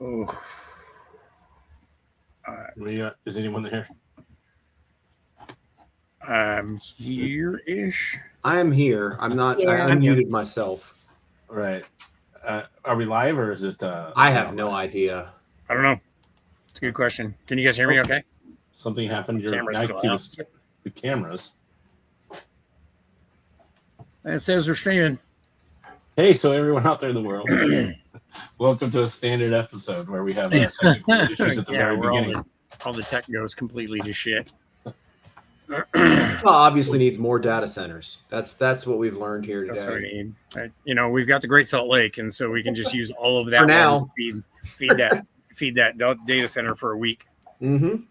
Oh. Is anyone there? I'm here-ish. I am here. I'm not. Yeah, I unmuted myself. Right. Are we live or is it? I have no idea. I don't know. It's a good question. Can you guys hear me okay? Something happened. Camera's I still can out. see the cameras. It says we're streaming. Hey, so everyone out there in the world, welcome to a standard episode where we have technical issues at the very beginning. All the tech goes completely to shit. Well, obviously needs more data centers. That's what we've learned here today. That's what I need. We've got the Great Salt Lake, and so we can just use all of that For now. Feed that data center for a week. Mm-hmm.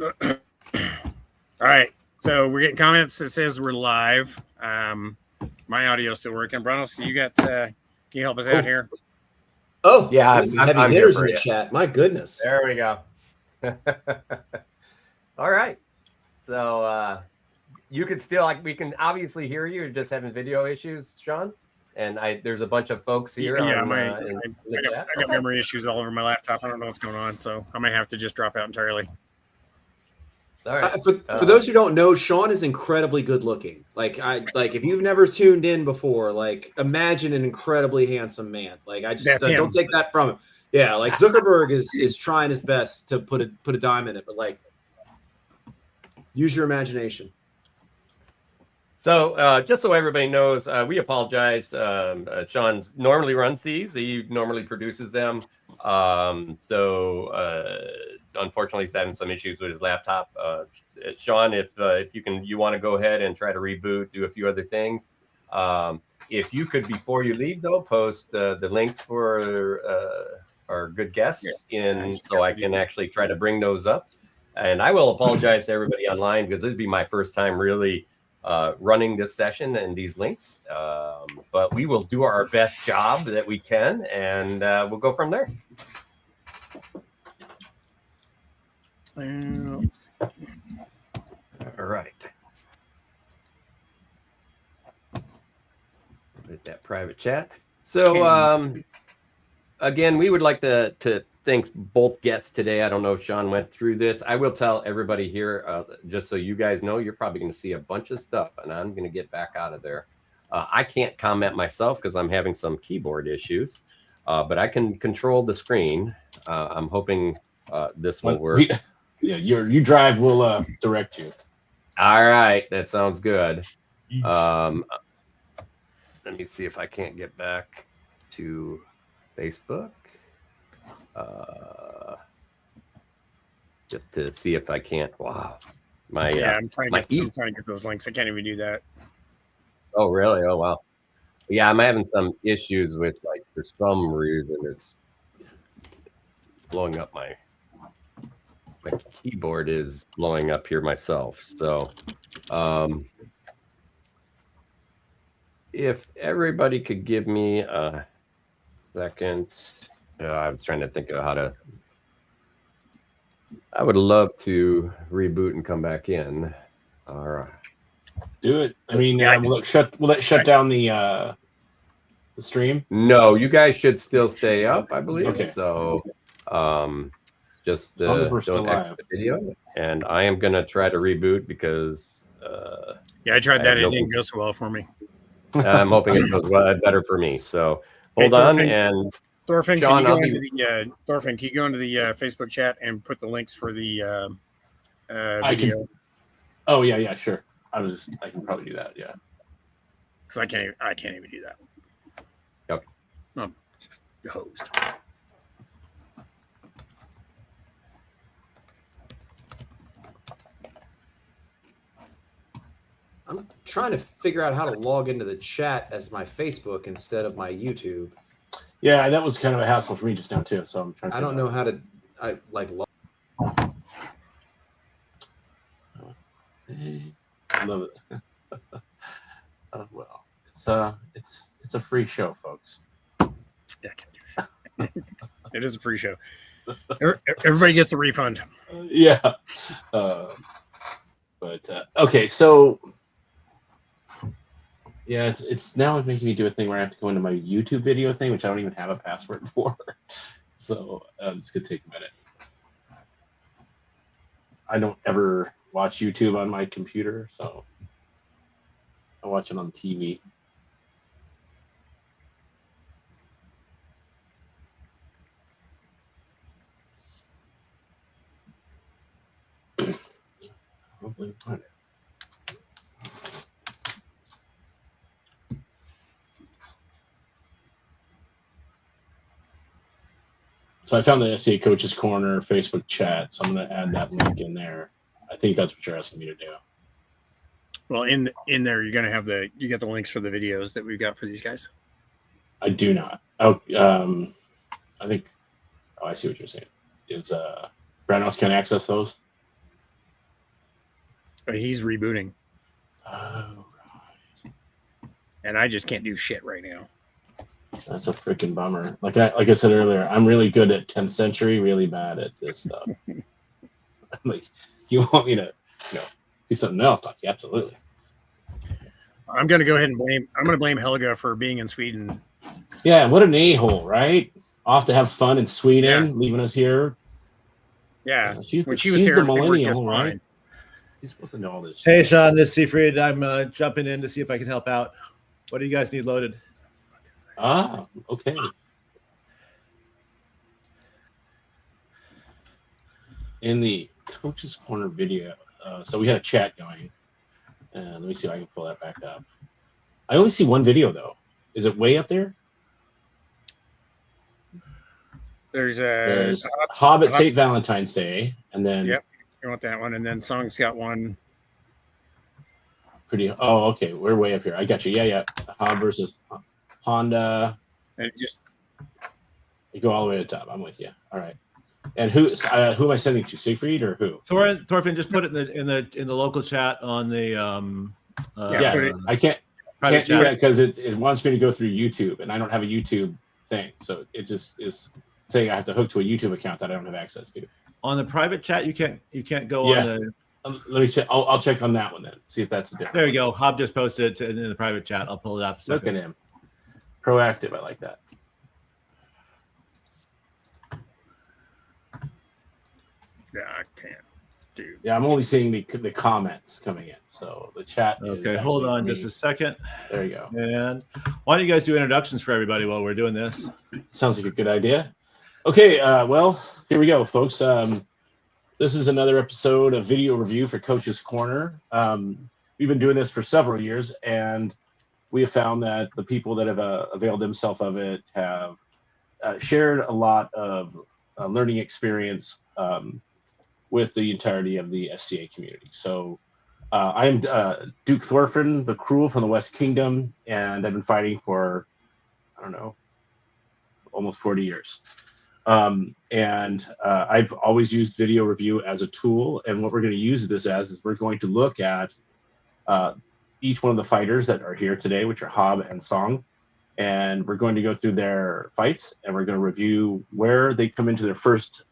All right. So we're getting comments that says we're live. My audio's still working. Bronos, can you help us out here? Oh, yeah, some heavy hitters in the chat. My goodness. There we go. All right. So you can still we can obviously hear you. You're just having video issues, Sean. And there's a bunch of folks here. Yeah, I got memory issues all over my laptop. I don't know what's going on, so I might have to just drop out entirely. All right. For those who don't know, Sean is incredibly good looking. Like if you've never tuned in before, imagine an incredibly handsome man. Don't take that from him. Yeah, Zuckerberg is trying his best to put a dime in it, but use your imagination. So just so everybody knows, we apologize. Sean normally runs these. He normally produces them. Unfortunately, he's having some issues with his laptop. Sean, if you want to go ahead and try to reboot, do a few other things. If you could, before you leave, though, post the links for our good guests so I can actually try to bring those up. And I will apologize to everybody online because this would be my first time really running this session and these links. But we will do our best job that we can, and we'll go from there. All right. Hit that private chat. So again, we would like to thank both guests today. I don't know if Sean went through this. I will tell everybody here, just so you guys know, you're probably going to see a bunch of stuff, and I'm going to get back out of there. I can't comment myself because I'm having some keyboard issues, but I can control the screen. I'm hoping this will work. You drive. We'll direct you. All right, that sounds good. Let me see if I can't get back to Facebook. Just to see if I can't. Wow, I'm trying to get those links. I can't even do that. Oh, really? Oh, wow. Yeah, I'm having some issues with for some reason it's blowing up my keyboard is blowing up here myself. So if everybody could give me a second. I was trying to think of how to. I would love to reboot and come back in. All right. Do it. I mean, will it shut down the stream? No, you guys should still stay up, I believe. Okay. So just don't exit the video. And I am going to try to reboot because... I tried that. It didn't go so well for me. I'm hoping it goes better for me. So hold on. And Thorfinn, Sean, can you go into the Facebook chat and put the links for the video? Oh, yeah, sure. I can probably do that, yeah. Because I can't even do that. Yep. I'm just hosed. I'm trying to figure out how to log into the chat as my Facebook instead of my YouTube. Yeah, that was kind of a hassle for me just now too. So I'm trying. I don't know how to. I love it. Well, it's a free show, folks. Yeah, I can do it is a free show. Everybody gets a refund. Yeah. Okay, so yeah, it's now making me do a thing where I have to go into my YouTube video thing, which I don't even have a password for. So this could take a minute. I don't ever watch YouTube on my computer, so I watch it on TV. Probably find it. So I found the SCA Coaches Corner Facebook chat, so I'm going to add that link in there. I think that's what you're asking me to do. Well, in there, you're going to have you got the links for the videos that we've got for these guys. I do not. Oh, I think. Oh, I see what you're saying. Is Brownhouse can access those? He's rebooting, Oh, and I just can't do shit right now. that's a freaking bummer. Like I said earlier, I'm really good at 10th century, really bad at this stuff. Like, you want me to, do something else? Like, absolutely. I'm going to go ahead and blame. I'm going to blame Helga for being in Sweden. Yeah, what an a-hole, right? Off to have fun in Sweden, leaving us here. Yeah, She's when she was here, the everything worked just millennial, right? fine. She's supposed to know all this. Hey, shit. Sean, this is Seafried. I'm jumping in to see if I can help out. What do you guys need loaded? Ah, okay. In the Coach's Corner video, so we had a chat going. Let me see if I can pull that back up. I only see one video, though. Is it way up there? There's Hobbit St. Valentine's Day, and then Yep, you want that one, and then Song's got one. pretty. Oh, okay, we're way up here. I got you. Yeah. Hob versus Honda. And it just You go all the way to the top. I'm with you. All right. And who am I sending to? Siegfried or who? Thorfinn, just put it in the local chat on the Yeah, I can't do that because it wants me to go through YouTube, and I don't have a YouTube thing, so it just is saying I have to hook to a YouTube account that I don't have access to. On the private chat, you can't go on the. Let me check. I'll check on that one then. See if that's a difference. There you go. Hob just posted it in the private chat. I'll pull it up. Look at him, proactive. I like that. yeah, I can't do. Yeah, I'm only seeing the comments coming in, so the chat. Okay, hold on just a second. There you go. And why don't you guys do introductions for everybody while we're doing this? Sounds like a good idea. Okay, well, here we go, folks. This is another episode of video review for Coach's Corner. We've been doing this for several years, and we have found that the people that have availed themselves of it have shared a lot of learning experience with the entirety of the SCA community. So I'm Duke Thorfinn, the Cruel from the West Kingdom, and I've been fighting for, I don't know, almost 40 years. And I've always used video review as a tool. And what we're going to use this as is we're going to look at each one of the fighters that are here today, which are Hob and Song. And we're going to go through their fights, and we're going to review where they come into their first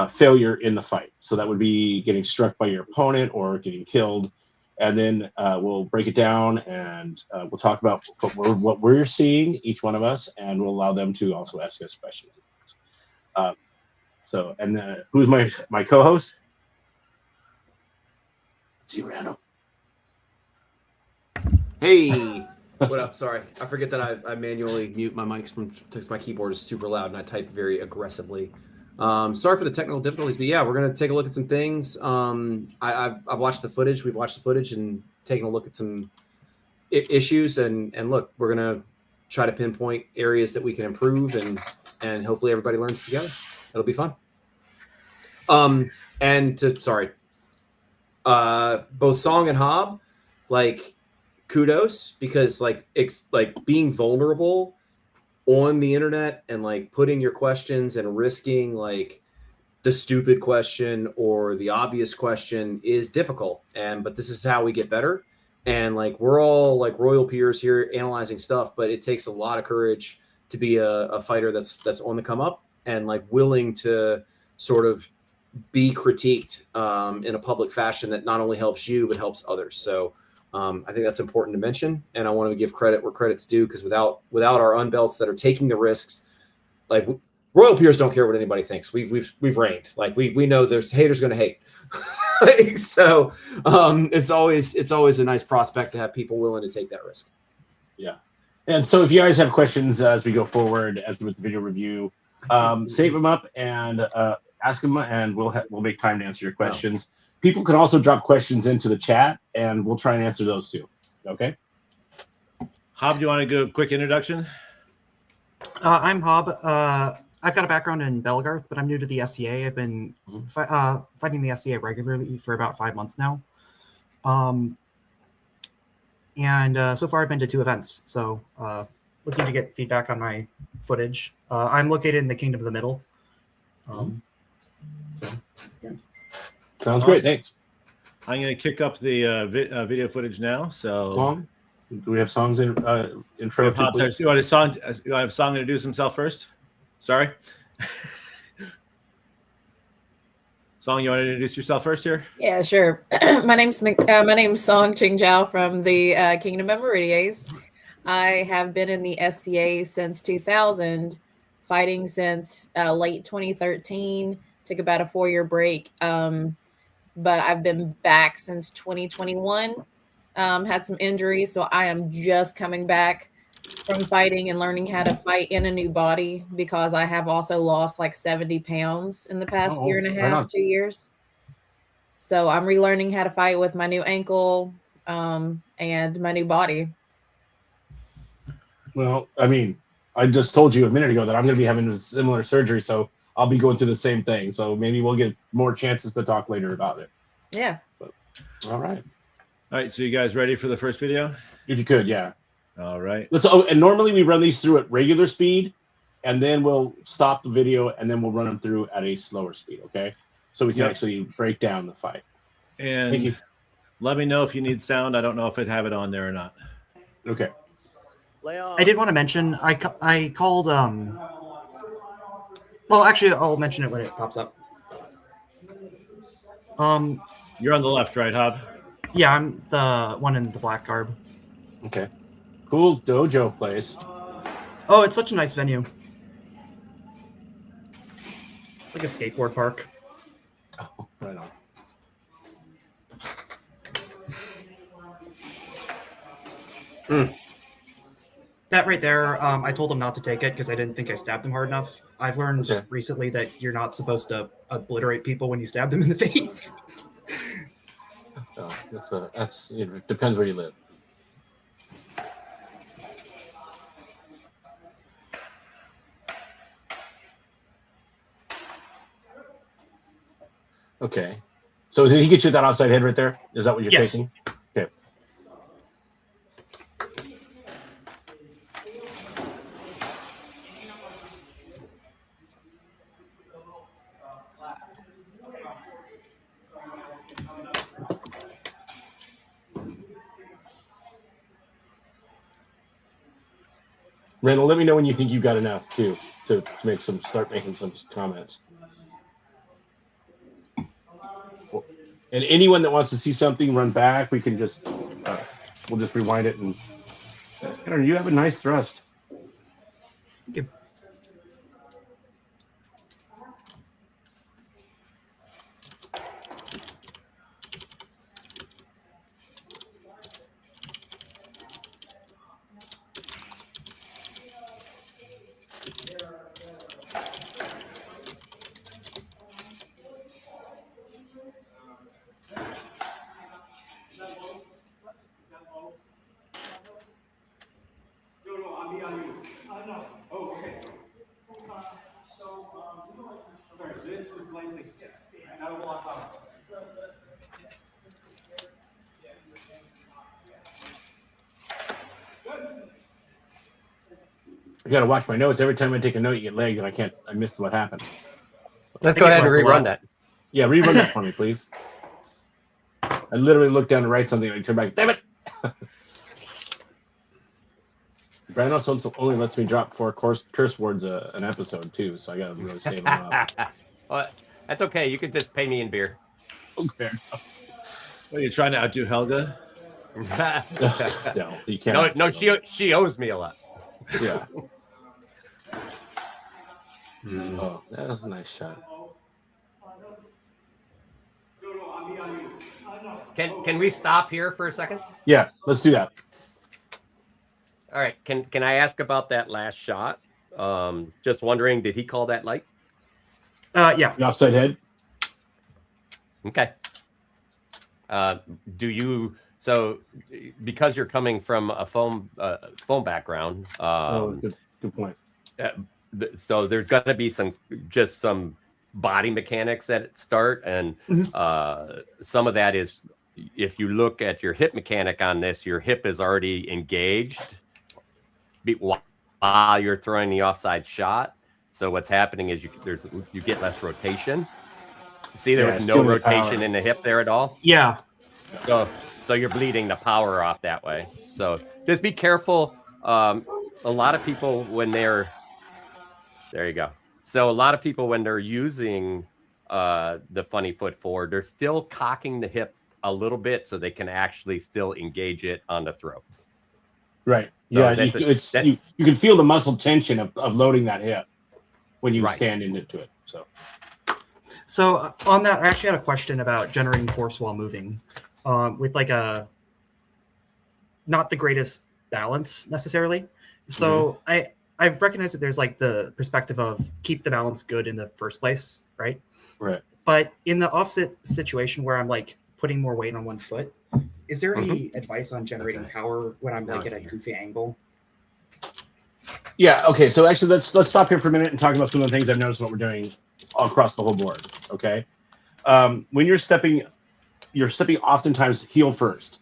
failure in the fight. So that would be getting struck by your opponent or getting killed. And then we'll break it down, and we'll talk about what we're seeing, each one of us, and we'll allow them to also ask us questions. Who's my co-host? Let's see, Randall. Hey, what up? Sorry, I forget that I manually mute my mics because my keyboard is super loud and I type very aggressively. Sorry for the technical difficulties, but yeah, we're gonna take a look at some things. I've watched the footage. We've watched the footage and taken a look at some issues. And look, we're gonna try to pinpoint areas that we can improve, and hopefully everybody learns together. It'll be fun. Both Song and Hob, like, kudos, because it's like being vulnerable on the internet and like putting your questions and risking like the stupid question or the obvious question is difficult. But this is how we get better. And like, we're all like royal peers here analyzing stuff, but it takes a lot of courage to be a fighter that's on the come up and like willing to sort of be critiqued in a public fashion that not only helps you, but helps others. So I think that's important to mention, and I want to give credit where credit's due, because without our unbelts that are taking the risks, like Royal peers don't care what anybody thinks. We've reigned. Like we know there's haters going to hate. Like, so it's always a nice prospect to have people willing to take that risk. Yeah. And so if you guys have questions as we go forward as with the video review, save them up and ask them, and we'll make time to answer your questions. People can also drop questions into the chat, and we'll try and answer those too. Okay. Hob, do you want to do a quick introduction? I'm Hob. I've got a background in Belgarth, but I'm new to the SCA. I've been fighting the SCA regularly for about 5 months now. And so far I've been to 2 events. So looking to get feedback on my footage. I'm located in the Kingdom of the Middle. So, yeah. Sounds great. Thanks. I'm going to kick up the video footage now. So, song? Do we have songs in intro? You want a song? You want a song to introduce himself first? Sorry. Song, you want to introduce yourself first here? Yeah, sure. my name's Song Qingjiao from the Kingdom of Meridies. I have been in the SCA since 2000, fighting since late 2013. Took about a 4-year break, but I've been back since 2021. Had some injuries, so I am just coming back from fighting and learning how to fight in a new body, because I have also lost like 70 pounds in the past year and a half, 2 years. So I'm relearning how to fight with my new ankle and my new body. Well, I mean, I just told you a minute ago that I'm going to be having a similar surgery, so I'll be going through the same thing. So maybe we'll get more chances to talk later about it. Yeah. But, all right. All right. So you guys ready for the first video? If you could, yeah. All right. And normally we run these through at regular speed, and then we'll stop the video, and then we'll run them through at a slower speed, okay? So we can actually break down the fight. And thank you. Let me know if you need sound. I don't know if I'd have it on there or not. Okay. I did want to mention, I called, well, actually, I'll mention it when it pops up. You're on the left, right, Hob? Yeah, I'm the one in the black garb. Okay. Cool dojo place. Oh, it's such a nice venue. It's like a skateboard park. Oh, right on. That right there, I told him not to take it because I didn't think I stabbed him hard enough. I've learned recently that you're not supposed to obliterate people when you stab them in the face. That's it depends where you live. Okay. So did he get you that outside head right there? Is that what you're taking? Okay. Randall, let me know when you think you got enough too to start making some comments. And anyone that wants to see something run back, we can just we'll just rewind it. And Aaron, you have a nice thrust. Thank you. I gotta watch my notes. Every time I take a note, you get lagged, and I miss what happened. Let's go ahead and rerun that. Yeah, rerun that for me, please. I literally looked down to write something, and I turned back. Damn it! Branos only lets me drop 4 curse words an episode too, so I gotta really save them up. Well, that's okay. You can just pay me in beer. Okay. What, are you trying to outdo Helga? No, you can't. No, she owes me a lot. Yeah. Oh, that was a nice shot. Can we stop here for a second? Yeah, let's do that. All right. Can I ask about that last shot? Just wondering, did he call that light? Yeah. The offside head. Okay. Do you because you're coming from a foam background? Good point. So there's got to be some body mechanics at start, and some of that is, if you look at your hip mechanic on this, your hip is already engaged while you're throwing the offside shot. So what's happening is you get less rotation. See, there was no rotation in the hip there at all. Yeah. So you're bleeding the power off that way. So just be careful. A lot of people there you go. So a lot of people, when they're using the funny foot forward, they're still cocking the hip a little bit so they can actually still engage it on the throw. Right. So yeah, you can feel the muscle tension of loading that hip when you stand into it. So on that, I actually had a question about generating force while moving, with like not the greatest balance necessarily. So I've recognized that there's like the perspective of keep the balance good in the first place, right? Right. But in the opposite situation where I'm like putting more weight on one foot, is there any advice on generating power when I'm like at a goofy angle? Yeah. Okay. So actually, let's stop here for a minute and talk about some of the things I've noticed what we're doing all across the whole board. Okay. When you're stepping oftentimes heel first,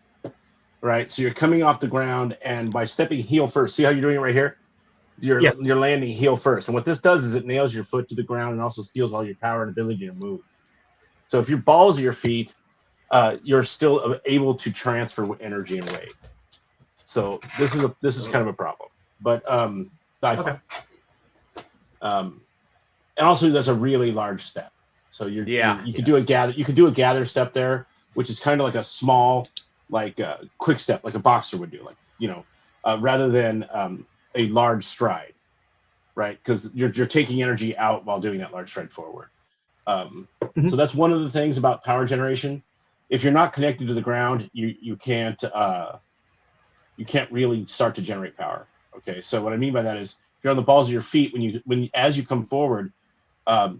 right? So you're coming off the ground, and by stepping heel first, see how you're doing it right here? You're landing heel first. And what this does is it nails your foot to the ground and also steals all your power and ability to move. So if your balls are your feet, you're still able to transfer energy and weight. So this is kind of a problem. But and also that's a really large step. So you could do a gather step there, which is kind of like a small, like quick step, like a boxer would do, rather than a large stride, right? Because you're taking energy out while doing that large stride forward. So that's one of the things about power generation. If you're not connected to the ground, you can't really start to generate power. Okay, so what I mean by that is if you're on the balls of your feet, as you come forward,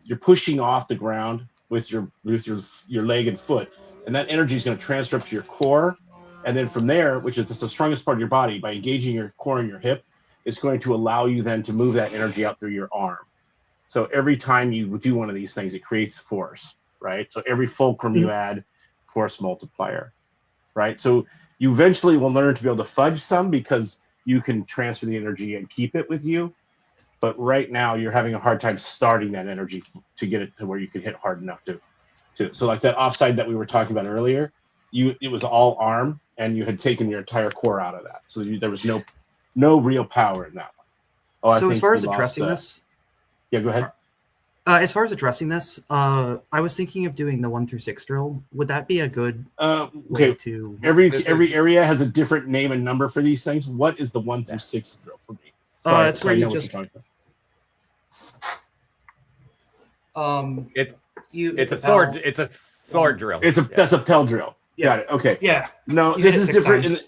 you're pushing off the ground with your leg and foot, and that energy is going to transfer up to your core, and then from there, which is the strongest part of your body, by engaging your core and your hip, it's going to allow you then to move that energy out through your arm. So every time you do one of these things, it creates force, right? So every fulcrum you add, force multiplier, right? So you eventually will learn to be able to fudge some because you can transfer the energy and keep it with you. But right now you're having a hard time starting that energy to get it to where you can hit hard enough to. So like that offside that we were talking about earlier, it was all arm, and you had taken your entire core out of that. So there was no real power in that one. So as far as addressing this, yeah, go ahead. As far as addressing this, I was thinking of doing the 1 through 6 drill. Would that be a good way to? Every area has a different name and number for these things. What is the 1 through 6 drill for me? It's where you just. It's a sword. It's a sword drill. That's a Pell drill. Got it. Okay. Yeah. No, this is different.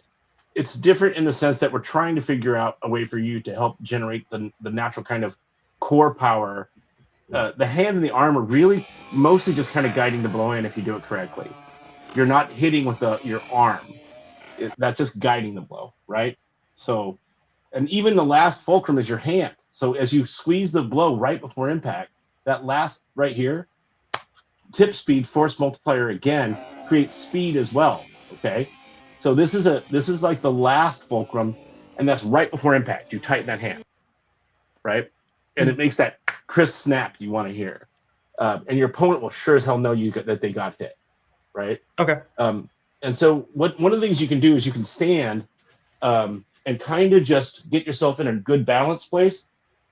It's different in the sense that we're trying to figure out a way for you to help generate the natural kind of core power. The hand and the arm are really mostly just kind of guiding the blow in if you do it correctly. You're not hitting with your arm. That's just guiding the blow, right? So, and even the last fulcrum is your hand. So as you squeeze the blow right before impact, that last right here, tip speed, force multiplier again, creates speed as well, okay? So this is like the last fulcrum, and that's right before impact. You tighten that hand, right? And it makes that crisp snap you want to hear. And your opponent will sure as hell know that they got hit, right? Okay. And so one of the things you can do is you can stand and kind of just get yourself in a good balance place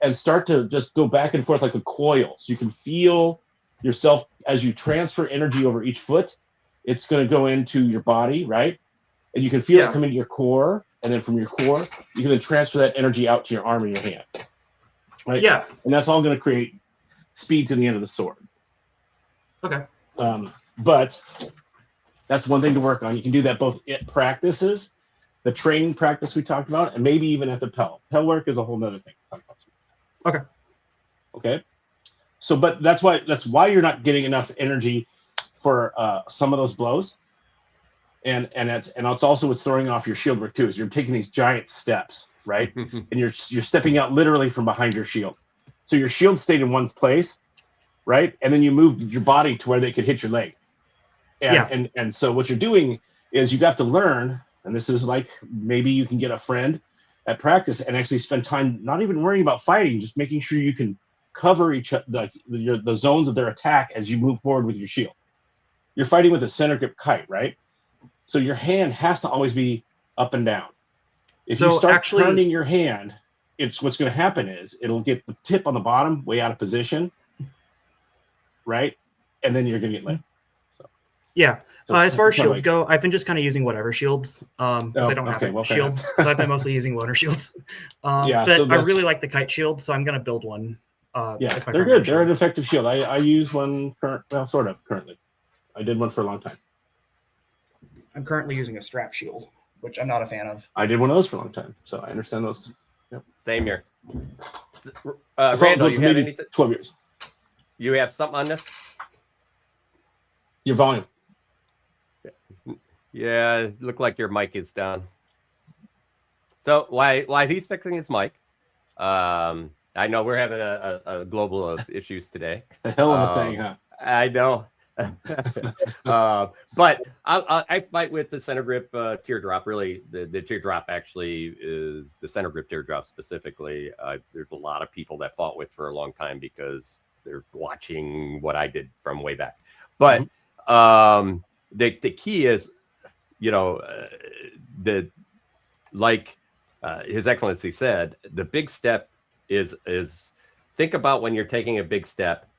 and start to just go back and forth like a coil. So you can feel yourself as you transfer energy over each foot. It's going to go into your body, right? And you can feel it come into your core, and then from your core, you can then transfer that energy out to your arm and your hand, right? Yeah. And that's all going to create speed to the end of the sword. Okay. But that's one thing to work on. You can do that both at practices, the training practice we talked about, and maybe even at the Pell. Pell work is a whole nother thing. Okay. Okay. So, but that's why you're not getting enough energy for some of those blows. And it's also what's throwing off your shield work too, is you're taking these giant steps, right? And you're stepping out literally from behind your shield. So your shield stayed in one place, right? And then you moved your body to where they could hit your leg. And so what you're doing is you got to learn, and this is like maybe you can get a friend at practice and actually spend time not even worrying about fighting, just making sure you can cover the zones of their attack as you move forward with your shield. You're fighting with a center grip kite, right? So your hand has to always be up and down. If you start turning your hand, what's going to happen is it'll get the tip on the bottom way out of position, right? And then you're going to get lit. Yeah. As far as shields go, I've been just kind of using whatever shields because I don't have a shield. So I've been mostly using loner shields. But I really like the kite shield, so I'm going to build one. They're good. They're an effective shield. I use one currently. I did one for a long time. I'm currently using a strap shield, which I'm not a fan of. I did one of those for a long time, so I understand those. Yep. Same here. Randall, you have anything? 12 years. You have something on this? Your volume. Yeah, it looked like your mic is down. So while he's fixing his mic, I know we're having a global of issues today. A hell of a thing, huh? I know. But I fight with the center grip teardrop. Really, the teardrop actually is the center grip teardrop specifically. There's a lot of people that fought with for a long time because they're watching what I did from way back. But the key is, His Excellency said, the big step is think about when you're taking a big step,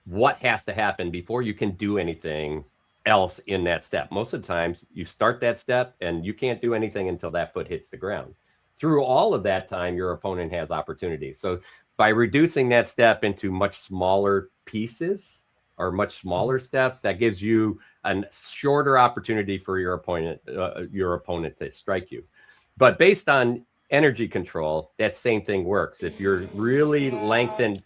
what has to happen before you can do anything else in that step. Most of the times you start that step and you can't do anything until that foot hits the ground. Through all of that time, your opponent has opportunities. So by reducing that step into much smaller pieces or much smaller steps, that gives you a shorter opportunity for your opponent to strike you. But based on energy control, that same thing works. If you're really lengthened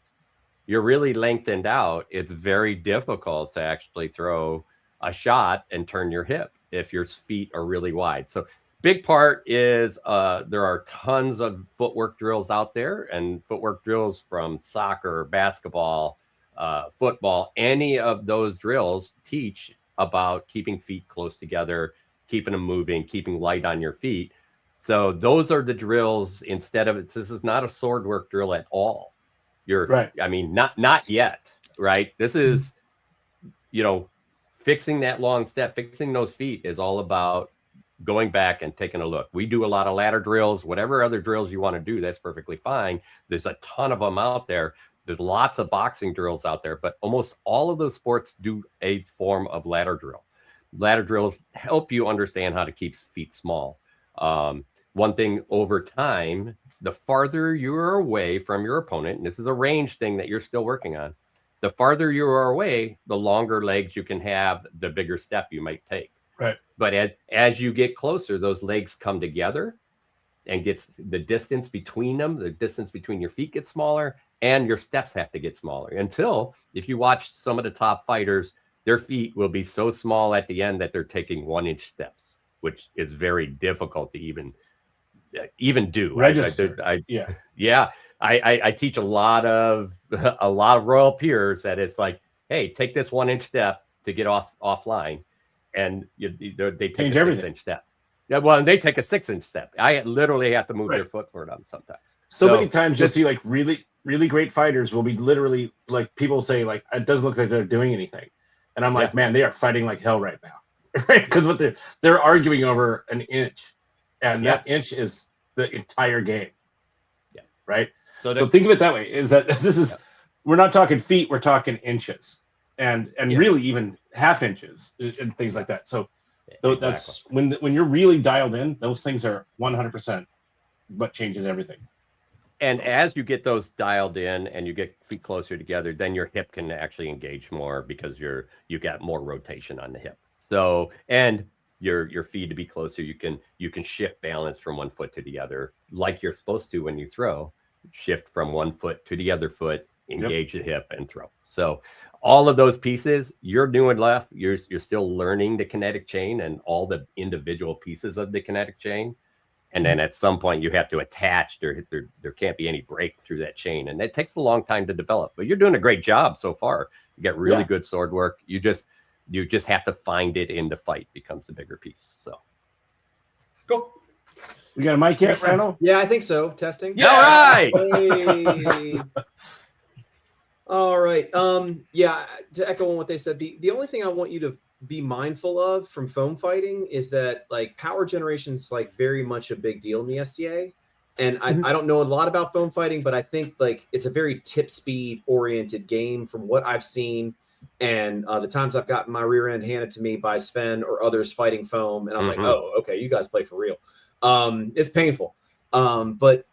out, it's very difficult to actually throw a shot and turn your hip if your feet are really wide. So big part is there are tons of footwork drills out there, and footwork drills from soccer, basketball, football. Any of those drills teach about keeping feet close together, keeping them moving, keeping light on your feet. So those are the drills. Instead of this is not a sword work drill at all. You're right. I mean, not yet, right? This is, fixing that long step, fixing those feet is all about going back and taking a look. We do a lot of ladder drills, whatever other drills you want to do, that's perfectly fine. There's a ton of them out there. There's lots of boxing drills out there, but almost all of those sports do a form of ladder drill. Ladder drills help you understand how to keep feet small. One thing over time, the farther you're away from your opponent, and this is a range thing that you're still working on, the farther you are away, the longer legs you can have, the bigger step you might take. Right. But as you get closer, those legs come together and gets the distance between them, the distance between your feet gets smaller, and your steps have to get smaller until, if you watch some of the top fighters, their feet will be so small at the end that they're taking 1-inch steps, which is very difficult to even do. I teach a lot of royal peers that it's like, hey, take this 1-inch step to get offline, and they take a 6-inch step. Yeah, well, they take a 6-inch step. I literally have to move their foot for them sometimes. So many times you'll see like really, really great fighters will be literally like, people say like, it doesn't look like they're doing anything, and I'm like, man, they are fighting like hell right now, right? Because what they're arguing over an inch. And that inch is the entire game. Yeah. Right. So think of it that way, is that we're not talking feet, we're talking inches and really even half inches and things like that. So that's when you're really dialed in, those things are 100% what changes everything. And as you get those dialed in and you get feet closer together, then your hip can actually engage more because you got more rotation on the hip. So, and your feet to be closer, you can shift balance from one foot to the other, like you're supposed to when you throw. Shift from one foot to the other foot, engage the hip, and throw. So all of those pieces, you're doing left. You're still learning the kinetic chain and all the individual pieces of the kinetic chain. And then at some point you have to attach. There can't be any break through that chain, and it takes a long time to develop. But you're doing a great job so far. You got really good sword work. You just have to find it in the fight becomes a bigger piece. So cool. We got a mic yet, Randall? Yeah, I think so. Testing. Yeah. All right. Hey. All right. Yeah, to echo on what they said, the only thing I want you to be mindful of from foam fighting is that like power generation is like very much a big deal in the SCA. And I don't know a lot about foam fighting, but I think like it's a very tip speed oriented game from what I've seen. And the times I've gotten my rear end handed to me by Sven or others fighting foam. And I was like, oh, okay, you guys play for real. It's painful. But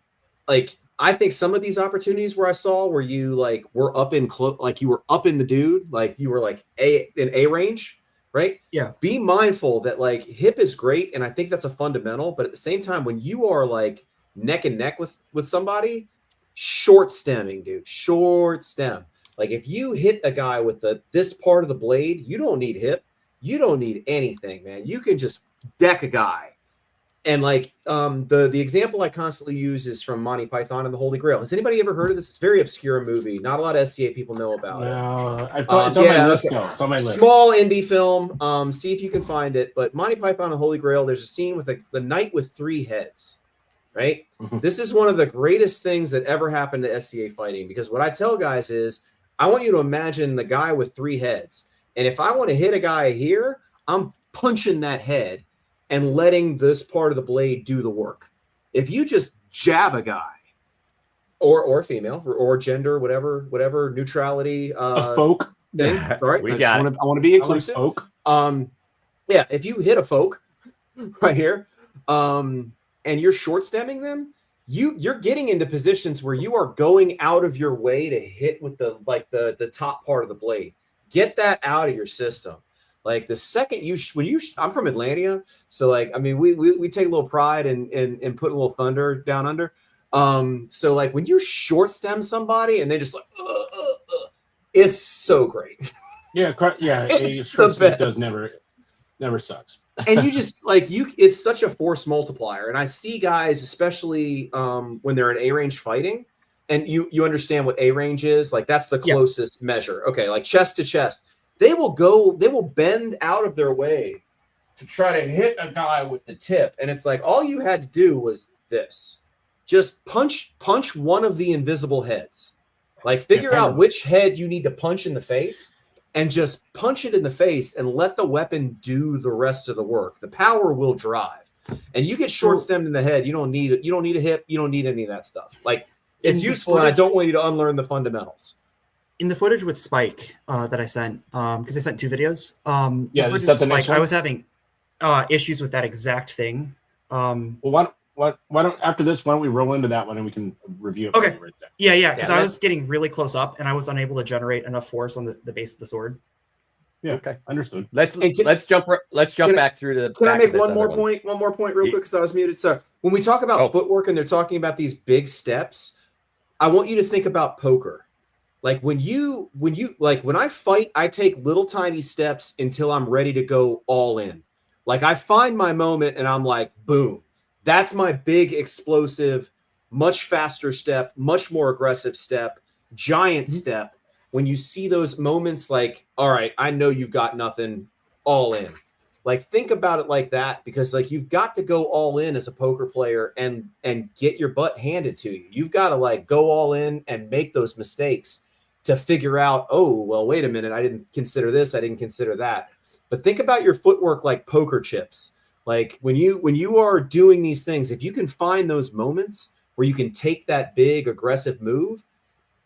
like, I think some of these opportunities where I saw where you like were up in like you were up in the dude, like you were like in A range, right? Yeah. Be mindful that like hip is great. And I think that's a fundamental, but at the same time, when you are like neck and neck with somebody, short stemming, dude, short stem. Like if you hit a guy with this part of the blade, you don't need hip. You don't need anything, man. You can just deck a guy. And like the example I constantly use is from Monty Python and the Holy Grail. Has anybody ever heard of this? It's a very obscure movie. Not a lot of SCA people know about it. It's on my list, though. It's on my list. Small indie film. See if you can find it. But Monty Python and the Holy Grail, there's a scene with the knight with 3 heads, right? This is one of the greatest things that ever happened to SCA fighting, because what I tell guys is I want you to imagine the guy with 3 heads. And if I want to hit a guy here, I'm punching that head and letting this part of the blade do the work. If you just jab a guy or female or gender, whatever neutrality a folk thing. All right. I want to be inclusive. Like folk. Yeah, if you hit a folk right here, and you're short stemming them, you're getting into positions where you are going out of your way to hit with the top part of the blade. Get that out of your system. Like the second I'm from Atlanta, so like I mean we take a little pride in putting a little thunder down under. So like when you short stem somebody and they just like it's so great. Yeah, a short stem does never sucks. And you just like it's such a force multiplier. And I see guys, especially when they're in A range fighting, and you understand what A range is, like that's the closest measure. Okay, like chest to chest. They will bend out of their way to try to hit a guy with the tip. And it's like, all you had to do was this. Just punch one of the invisible heads. Like figure out which head you need to punch in the face and just punch it in the face and let the weapon do the rest of the work. The power will drive. And you get short stemmed in the head. You don't need a hip. You don't need any of that stuff. Like it's useful. And I don't want you to unlearn the fundamentals. In the footage with Spike that I sent, because I sent 2 videos. Spike, I was having issues with that exact thing. Well, why don't after this, why don't we roll into that one and we can review it? Okay. Right there. Yeah, because I was getting really close up and I was unable to generate enough force on the base of the sword. Yeah. Okay. Understood. Let's jump back through the. Can I make one more point real quick because I was muted? So when we talk about footwork and they're talking about these big steps, I want you to think about poker. Like when I fight, I take little tiny steps until I'm ready to go all in. Like I find my moment and I'm like, boom, that's my big explosive, much faster step, much more aggressive step, giant step. When you see those moments, like, all right, I know you've got nothing, all in. Like think about it like that, because like you've got to go all in as a poker player and get your butt handed to you. You've got to like go all in and make those mistakes to figure out, oh, well, wait a minute, I didn't consider this, I didn't consider that. But think about your footwork like poker chips. Like when you are doing these things, if you can find those moments where you can take that big aggressive move,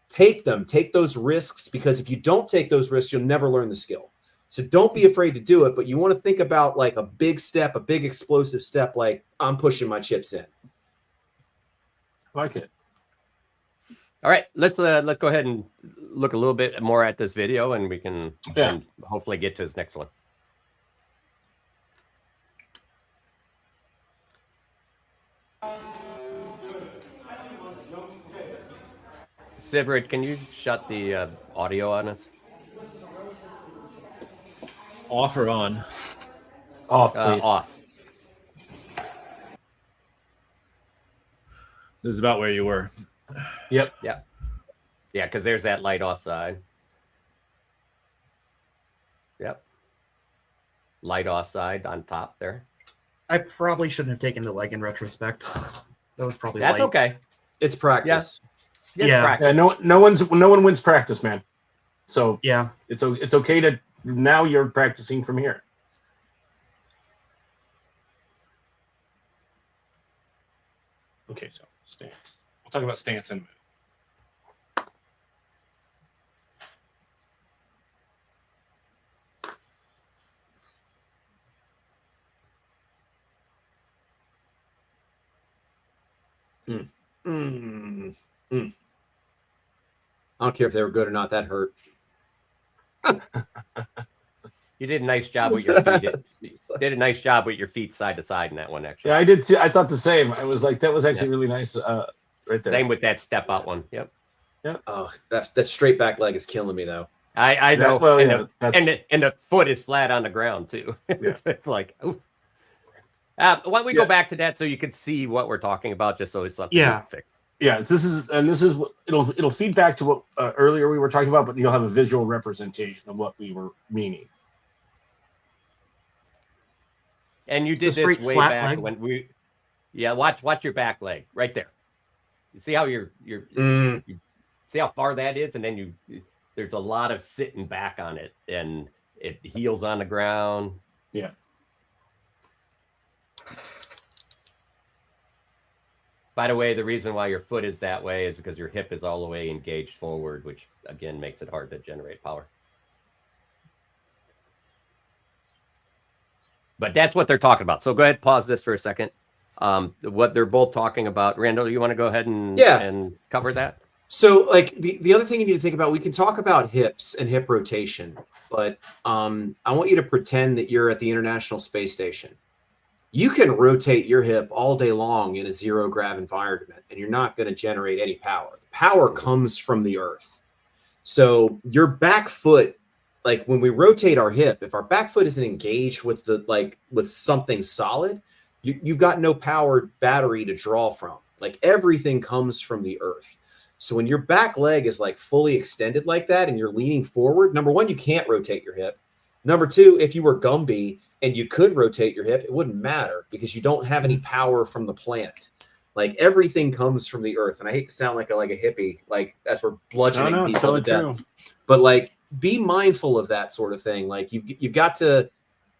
take those risks, because if you don't take those risks, you'll never learn the skill. So don't be afraid to do it, but you want to think about like a big step, a big explosive step, like I'm pushing my chips in. I like it. All right, let's go ahead and look a little bit more at this video, and we can hopefully get to this next one. Sivert, can you shut the audio on us? Off or on? Off, please. Off. This is about where you were. Yep. Yeah. Yeah, because there's that light offside. Yep. Light offside on top there. I probably shouldn't have taken the leg in retrospect. That was probably That's light. okay. It's practice. Yeah. Practice. Yeah. No one wins practice, man. So yeah, it's okay to now you're practicing from here. Okay, so stance. We'll talk about stance in a minute. I don't care if they were good or not. That hurt. You did a nice job with your feet. Did a nice job with your feet side to side in that one, actually. Yeah, I did too. I thought the same. I was like, that was actually really nice. Right there. Same with that step out one. Yep. Yep. Oh, that straight back leg is killing me though. I know. Well, and the foot is flat on the ground too. Yeah. It's like, ooh. Why don't we go back to that so you can see what we're talking about, just so it's something. Yeah, this is it'll feed back to what earlier we were talking about, but you'll have a visual representation of what we were meaning. And you did this way back leg. When we, watch your back leg right there. You see how you see how far that is, and then there's a lot of sitting back on it, and it heels on the ground. Yeah. By the way, the reason why your foot is that way is because your hip is all the way engaged forward, which again makes it hard to generate power. But that's what they're talking about. So go ahead, pause this for a second. What they're both talking about. Randall, you want to go ahead and cover that? So like the other thing you need to think about, we can talk about hips and hip rotation, but I want you to pretend that you're at the International Space Station. You can rotate your hip all day long in a zero grav environment, and you're not going to generate any power. Power comes from the earth. So your back foot, like when we rotate our hip, if our back foot isn't engaged with with something solid, you've got no power battery to draw from. Like everything comes from the earth. So when your back leg is like fully extended like that and you're leaning forward, number one, you can't rotate your hip. Number two, if you were Gumby and you could rotate your hip, it wouldn't matter because you don't have any power from the planet. Like everything comes from the earth. And I hate to sound like a hippie, like as we're bludgeoning people to death. But like be mindful of that sort of thing. Like you've got to,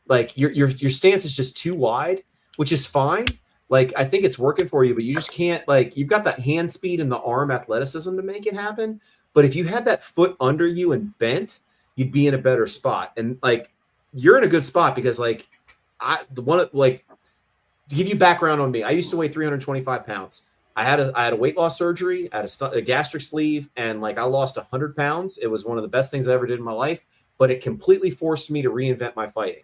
like your stance is just too wide, which is fine. Like I think it's working for you, but you just can't, like you've got that hand speed and the arm athleticism to make it happen. But if you had that foot under you and bent, you'd be in a better spot. And like you're in a good spot because like to give you background on me, I used to weigh 325 pounds. I had a weight loss surgery, I had a gastric sleeve, and like I lost 100 pounds. It was one of the best things I ever did in my life, but it completely forced me to reinvent my fighting.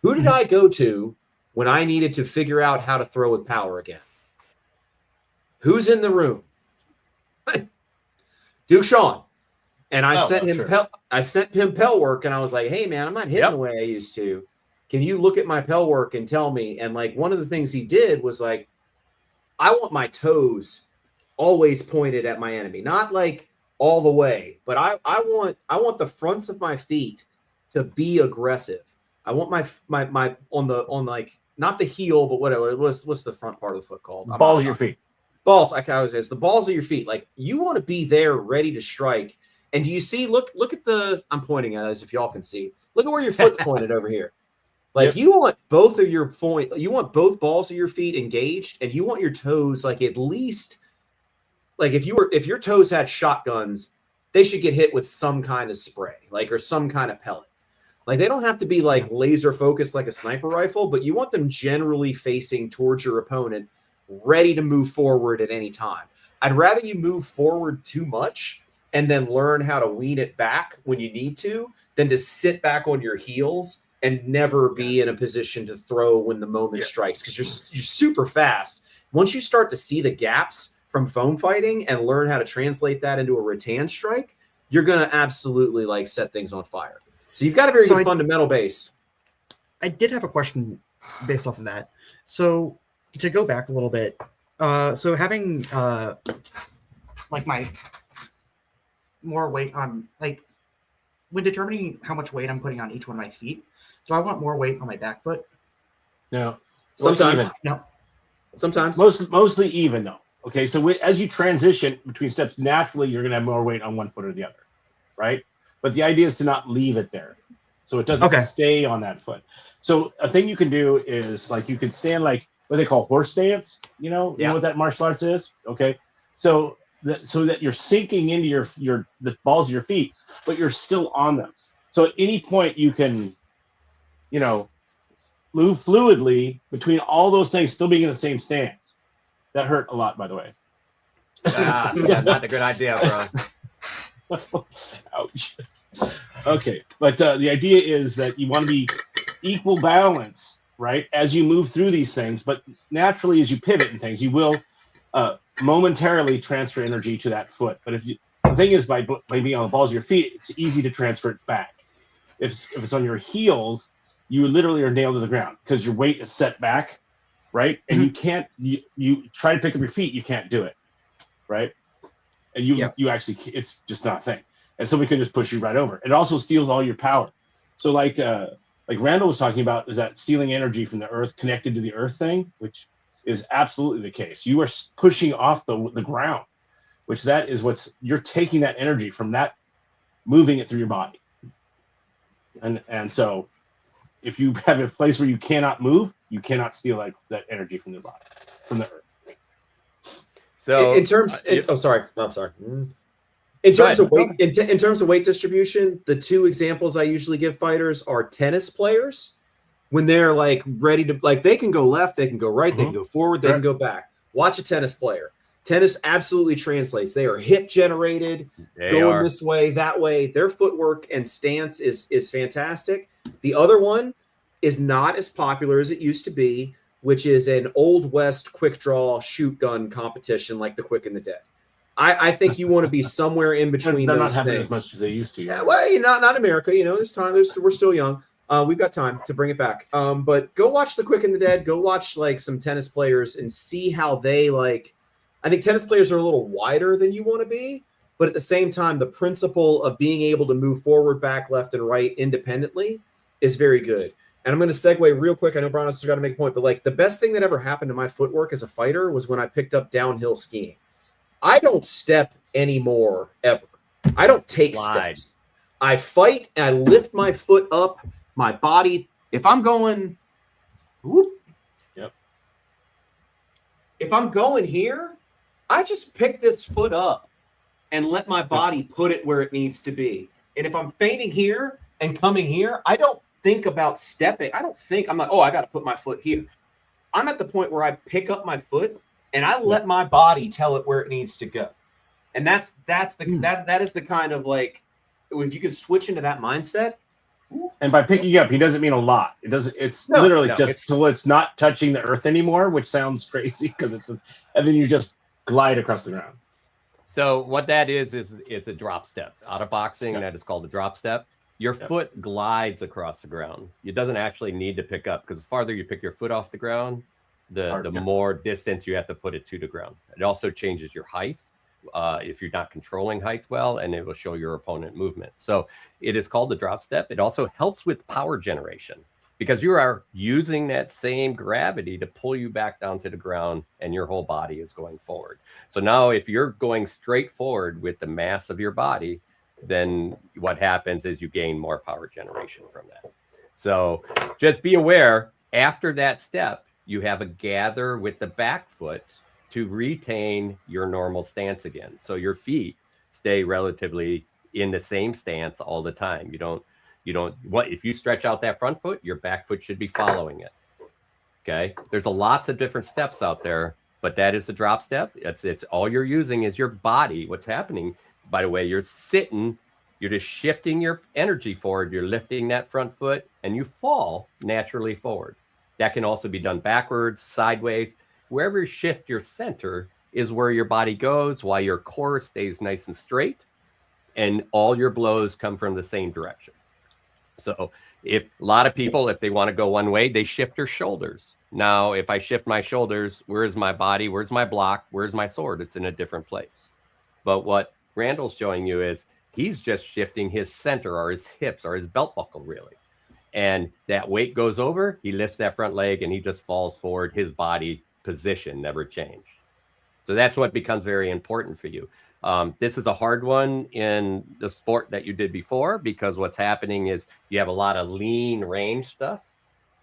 Who did I go to when I needed to figure out how to throw with power again? Who's in the room? Duke Sean. And I sent him Pell work, and I was like, hey man, I'm not hitting the way I used to. Can you look at my Pell work and tell me? And like one of the things he did was like, I want my toes always pointed at my enemy, not like all the way, but I want the fronts of my feet to be aggressive. I want my on like not the heel, but whatever. What's the front part of the foot called? Balls of your feet. Balls. Like I was saying, it's the balls of your feet. Like you want to be there, ready to strike. And do you see? Look at the. I'm pointing at it as if y'all can see. Look at where your foot's pointed over here. Like you want both of your point. You want both balls of your feet engaged, and you want your toes like at least. Like if your toes had shotguns, they should get hit with some kind of spray, like or some kind of pellet. Like they don't have to be like laser focused like a sniper rifle, but you want them generally facing towards your opponent, ready to move forward at any time. I'd rather you move forward too much and then learn how to wean it back when you need to than to sit back on your heels and never be in a position to throw when the moment strikes, because you're super fast. Once you start to see the gaps from foam fighting and learn how to translate that into a rattan strike, you're going to absolutely like set things on fire. So you've got a very good fundamental base. I did have a question based off of that. So to go back a little bit, so having like my more weight on, like when determining how much weight I'm putting on each one of my feet, do I want more weight on my back foot? No. Sometimes. No. Sometimes. Mostly even though. Okay, so as you transition between steps, naturally you're going to have more weight on one foot or the other, right? But the idea is to not leave it there, so it doesn't stay on that foot. So a thing you can do is like you can stand like what they call horse stance. You know what that martial arts is. Okay, so that you're sinking into the balls of your feet, but you're still on them. So at any point you can, move fluidly between all those things, still being in the same stance. That hurt a lot, by the way. Yeah, not a good idea, bro. Ouch. Okay, but the idea is that you want to be equal balance, right, as you move through these things. But naturally, as you pivot and things, you will momentarily transfer energy to that foot. But the thing is, by being on the balls of your feet, it's easy to transfer it back. If it's on your heels, you literally are nailed to the ground because your weight is set back, right? And you can't. You try to pick up your feet, you can't do it, right? And you actually, it's just not a thing. And somebody can just push you right over. It also steals all your power. So like Randall was talking about, is that stealing energy from the earth, connected to the earth thing, which is absolutely the case. You are pushing off the ground, which that is you're taking that energy from that, moving it through your body. And so if you have a place where you cannot move, you cannot steal that energy from the body, from the earth. So in terms, I'm sorry. In terms of weight, in terms of weight distribution, the two examples I usually give fighters are tennis players when they're like ready to, like, they can go left, they can go right, they can go forward, they can go back. Watch a tennis player. Tennis absolutely translates. They are hip generated, going this way, that way. Their footwork and stance is fantastic. The other one is not as popular as it used to be, which is an Old West quick draw shoot gun competition like the Quick and the Dead. I think you want to be somewhere in between they're those not happening things. as much as they used to. Yeah, well, not America. There's time. We're still young. We've got time to bring it back. But go watch the Quick and the Dead. Go watch like some tennis players and see how they like. I think tennis players are a little wider than you want to be, but at the same time, the principle of being able to move forward, back, left, and right independently is very good. And I'm going to segue real quick. I know Bronis has got to make a point, but like the best thing that ever happened to my footwork as a fighter was when I picked up downhill skiing. I don't step anymore ever. I don't take steps. I fight and I lift my foot up, my body. If I'm going, if I'm going here, I just pick this foot up and let my body put it where it needs to be. And if I'm feinting here and coming here, I don't think about stepping. I'm like, I got to put my foot here. I'm at the point where I pick up my foot and I let my body tell it where it needs to go. And that is the kind of like, if you can switch into that mindset. And by picking up, he doesn't mean a lot. It's literally just so it's not touching the earth anymore, which sounds crazy because and then you just glide across the ground. So what that is it's a drop step. Out of boxing, that is called a drop step. Your foot glides across the ground. It doesn't actually need to pick up, because the farther you pick your foot off the ground, the more distance you have to put it to the ground. It also changes your height if you're not controlling height well, and it will show your opponent movement. So it is called the drop step. It also helps with power generation, because you are using that same gravity to pull you back down to the ground, and your whole body is going forward. So now if you're going straight forward with the mass of your body, then what happens is you gain more power generation from that. So just be aware, after that step, you have a gather with the back foot to retain your normal stance again. So your feet stay relatively in the same stance all the time. If you stretch out that front foot, your back foot should be following it. Okay. There's lots of different steps out there. but that is the drop step. It's all you're using is your body. What's happening, by the way, you're sitting, you're just shifting your energy forward. You're lifting that front foot and you fall naturally forward. That can also be done backwards, sideways. Wherever you shift your center is where your body goes, while your core stays nice and straight, and all your blows come from the same directions. So if a lot of people, if they want to go one way, they shift their shoulders. Now, if I shift my shoulders, where's my body? Where's my block? Where's my sword? It's in a different place. But what Randall's showing you is he's just shifting his center or his hips or his belt buckle, really. And that weight goes over, he lifts that front leg and he just falls forward. His body position never changed. So that's what becomes very important for you. This is a hard one in the sport that you did before, because what's happening is you have a lot of lean range stuff,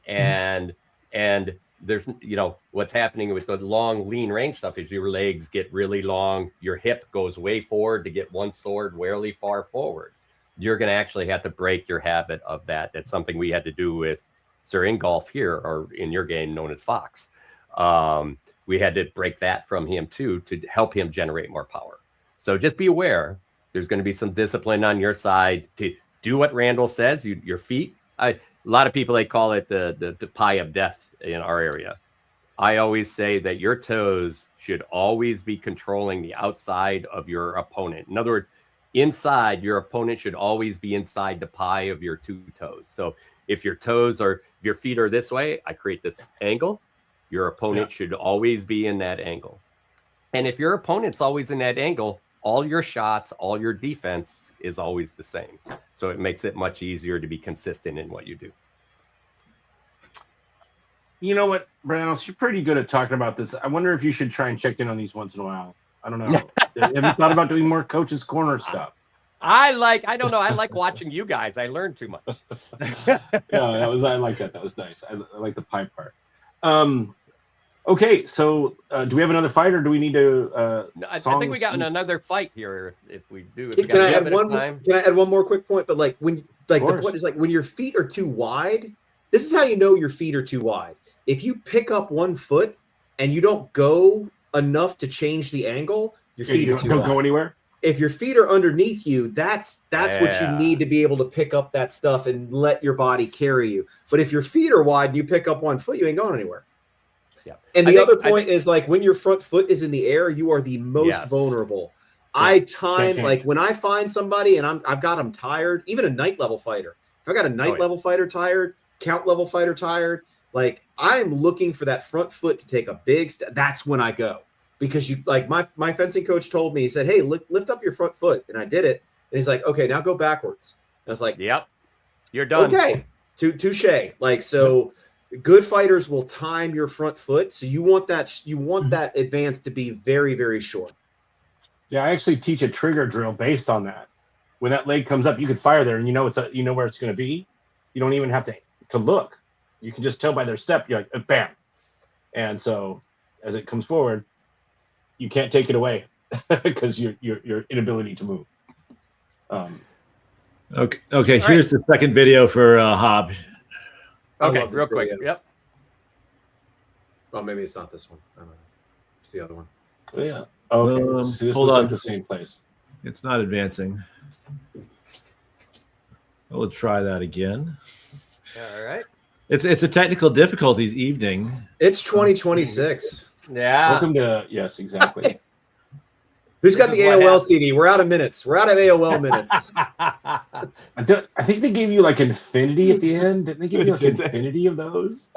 and there's, you know, what's happening with the long lean range stuff is your legs get really long, your hip goes way forward to get one sword really far forward. You're going to actually have to break your habit of that. That's something we had to do with Sir Ingolf here, or in your game known as Fox. We had to break that from him too, to help him generate more power. So just be aware, there's going to be some discipline on your side to do what Randall says. Your feet, a lot of people, they call it the pie of death in our area. I always say that your toes should always be controlling the outside of your opponent. In other words, inside, your opponent should always be inside the pie of your two toes. So if your feet are this way, I create this angle. Your opponent should always be in that angle. And if your opponent's always in that angle, all your shots, all your defense is always the same. So it makes it much easier to be consistent in what you do. You know what, Branos, you're pretty good at talking about this. I wonder if you should try and check in on these once in a while. I don't know. Have you thought about doing more Coach's Corner stuff? I don't know. I like watching you guys. I learned too much. I like that. That was nice. I like the pie part. Okay, so do we have another fight, or do we need to? I think we got another fight here. If we do, can I add one? Can I add one more quick point? But like the point is, like, when your feet are too wide, this is how you know your feet are too wide. If you pick up one foot and you don't go enough to change the angle, your feet are too wide. Don't go anywhere. If your feet are underneath you, that's what you need to be able to pick up that stuff and let your body carry you. But if your feet are wide and you pick up one foot, you ain't going anywhere. Yeah. And the other point is, like, when your front foot is in the air, you are the most vulnerable. I time, like, when I find somebody and I've got them tired, even a night level fighter. If I got a night level fighter tired, count level fighter tired, like, I'm looking for that front foot to take a big step. That's when I go. Because you, like, my fencing coach told me, he said, hey, lift up your front foot. And I did it. And he's like, okay, now go backwards. And I was like, yep, you're done. Okay, touche. Like, so good fighters will time your front foot. So you want that advance to be very, very short. Yeah, I actually teach a trigger drill based on that. When that leg comes up, you could fire there, and you know where it's going to be. You don't even have to look. You can just tell by their step. You're like, bam. And so as it comes forward, you can't take it away because your inability to move. Okay. Here's the second video for Hob. Okay, real quick. Yep. Oh, maybe it's not this one. I don't know. It's the other one. Oh, yeah. Okay. So this looks like the same place. It's not advancing. We'll try that again. All right. It's a technical difficulties evening. It's 2026. Yeah. Welcome to yes, exactly. Who's got the AOL CD? We're out of minutes. We're out of AOL minutes. I think they gave you like infinity at the end. Didn't they give you like infinity of those?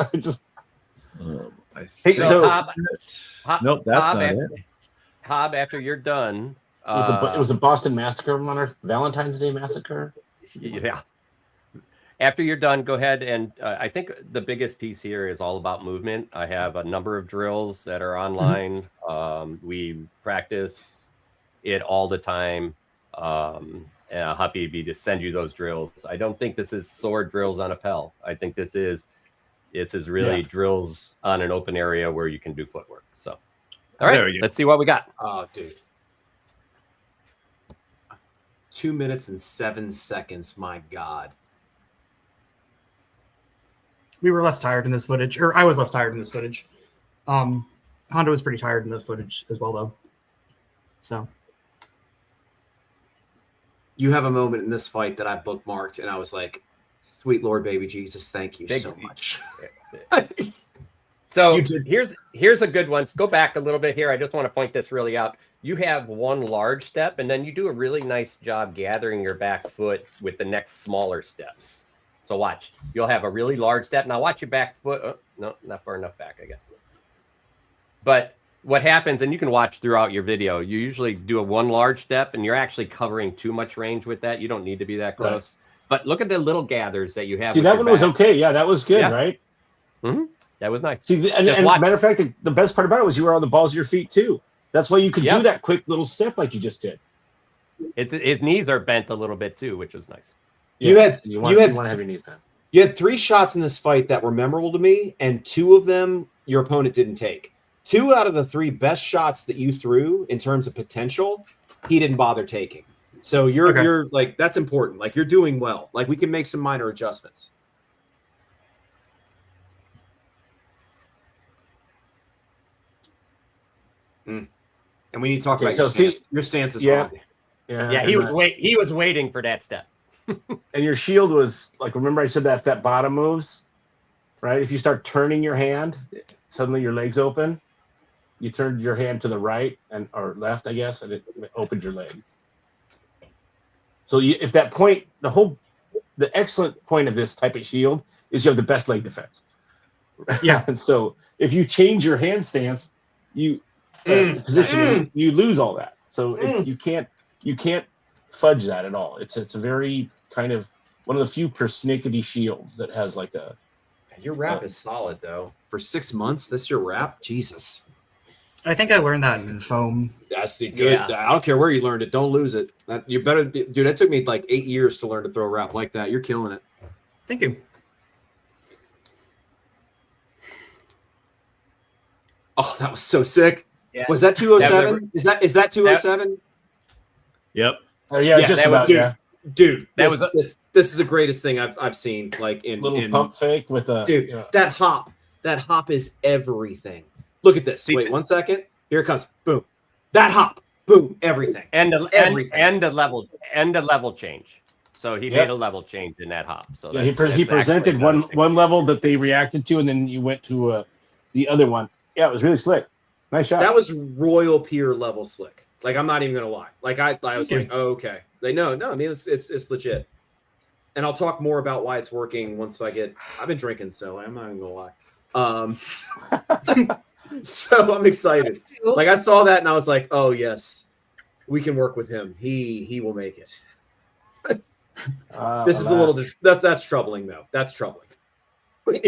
Hey, so nope, that's not it. Hob, after you're done, it was a Boston Massacre on our Valentine's Day Massacre. Yeah. After you're done, go ahead and I think the biggest piece here is all about movement. I have a number of drills that are online. We practice it all the time. And I'm happy to send you those drills. I don't think this is sword drills on a Pell. I think this is really drills on an open area where you can do footwork. So, all right, let's see what we got. Oh, dude. 2 minutes and 7 seconds. My God. We were less tired in this footage, or I was less tired in this footage. Hondo was pretty tired in the footage as well, though. So you have a moment in this fight that I bookmarked, and I was like, "Sweet Lord, baby Jesus, thank you so much." So here's a good one. Let's go back a little bit here. I just want to point this really out. You have one large step, and then you do a really nice job gathering your back foot with the next smaller steps. So watch. You'll have a really large step. Now watch your back foot. Oh, no, not far enough back, I guess. But what happens, and you can watch throughout your video, you usually do a one large step, and you're actually covering too much range with that. You don't need to be that close. Right. But look at the little gathers that you have. See, that one was okay. Yeah, that was good, right? Mm-hmm. That was nice. See, and matter of fact, the best part about it was you were on the balls of your feet too. That's why you could do that quick little step like you just did. His knees are bent a little bit too, which was nice. Yeah. You want to have your knees bent. You had 3 shots in this fight that were memorable to me, and 2 of them your opponent didn't take. 2 out of the 3 best shots that you threw in terms of potential, he didn't bother taking. So you're like, that's important. Like, you're doing well. Like, we can make some minor adjustments. And we need to talk about your stance. Your stance is wrong. Yeah, he was waiting for that step. And your shield was like, remember I said that if that bottom moves, right? If you start turning your hand, suddenly your legs open. You turned your hand to the right or left, I guess, and it opened your leg. So if that point, the excellent point of this type of shield is you have the best leg defense. Yeah. And so if you change your hand stance, you lose all that. So you can't fudge that at all. It's a very kind of one of the few persnickety shields that has like a. Your wrap is solid though. For 6 months, this your wrap? Jesus. I think I learned that in foam. That's the good. Yeah. I don't care where you learned it. Don't lose it. You better, dude. That took me like 8 years to learn to throw a wrap like that. You're killing it. Thank you. Oh, that was so sick. Yeah. Was that 207? Is that 207? Yep. Oh yeah, just about, dude. This is the greatest thing I've seen. Like in pump fake with a dude. That hop is everything. Look at this. Wait 1 second. Here it comes. Boom. That hop. Boom. Everything. And the level change. So he made a level change in that hop. So he presented one level that they reacted to, and then you went to the other one. Yeah, it was really slick. Nice shot. That was Royal Peer level slick. Like, I'm not even gonna lie. Like I was like, oh, okay. No. I mean, it's legit. And I'll talk more about why it's working once I've been drinking, so I'm not even gonna lie. So I'm excited. Like, I saw that and I was like, oh yes, we can work with him. He will make it. This is a little that's troubling though. That's troubling. And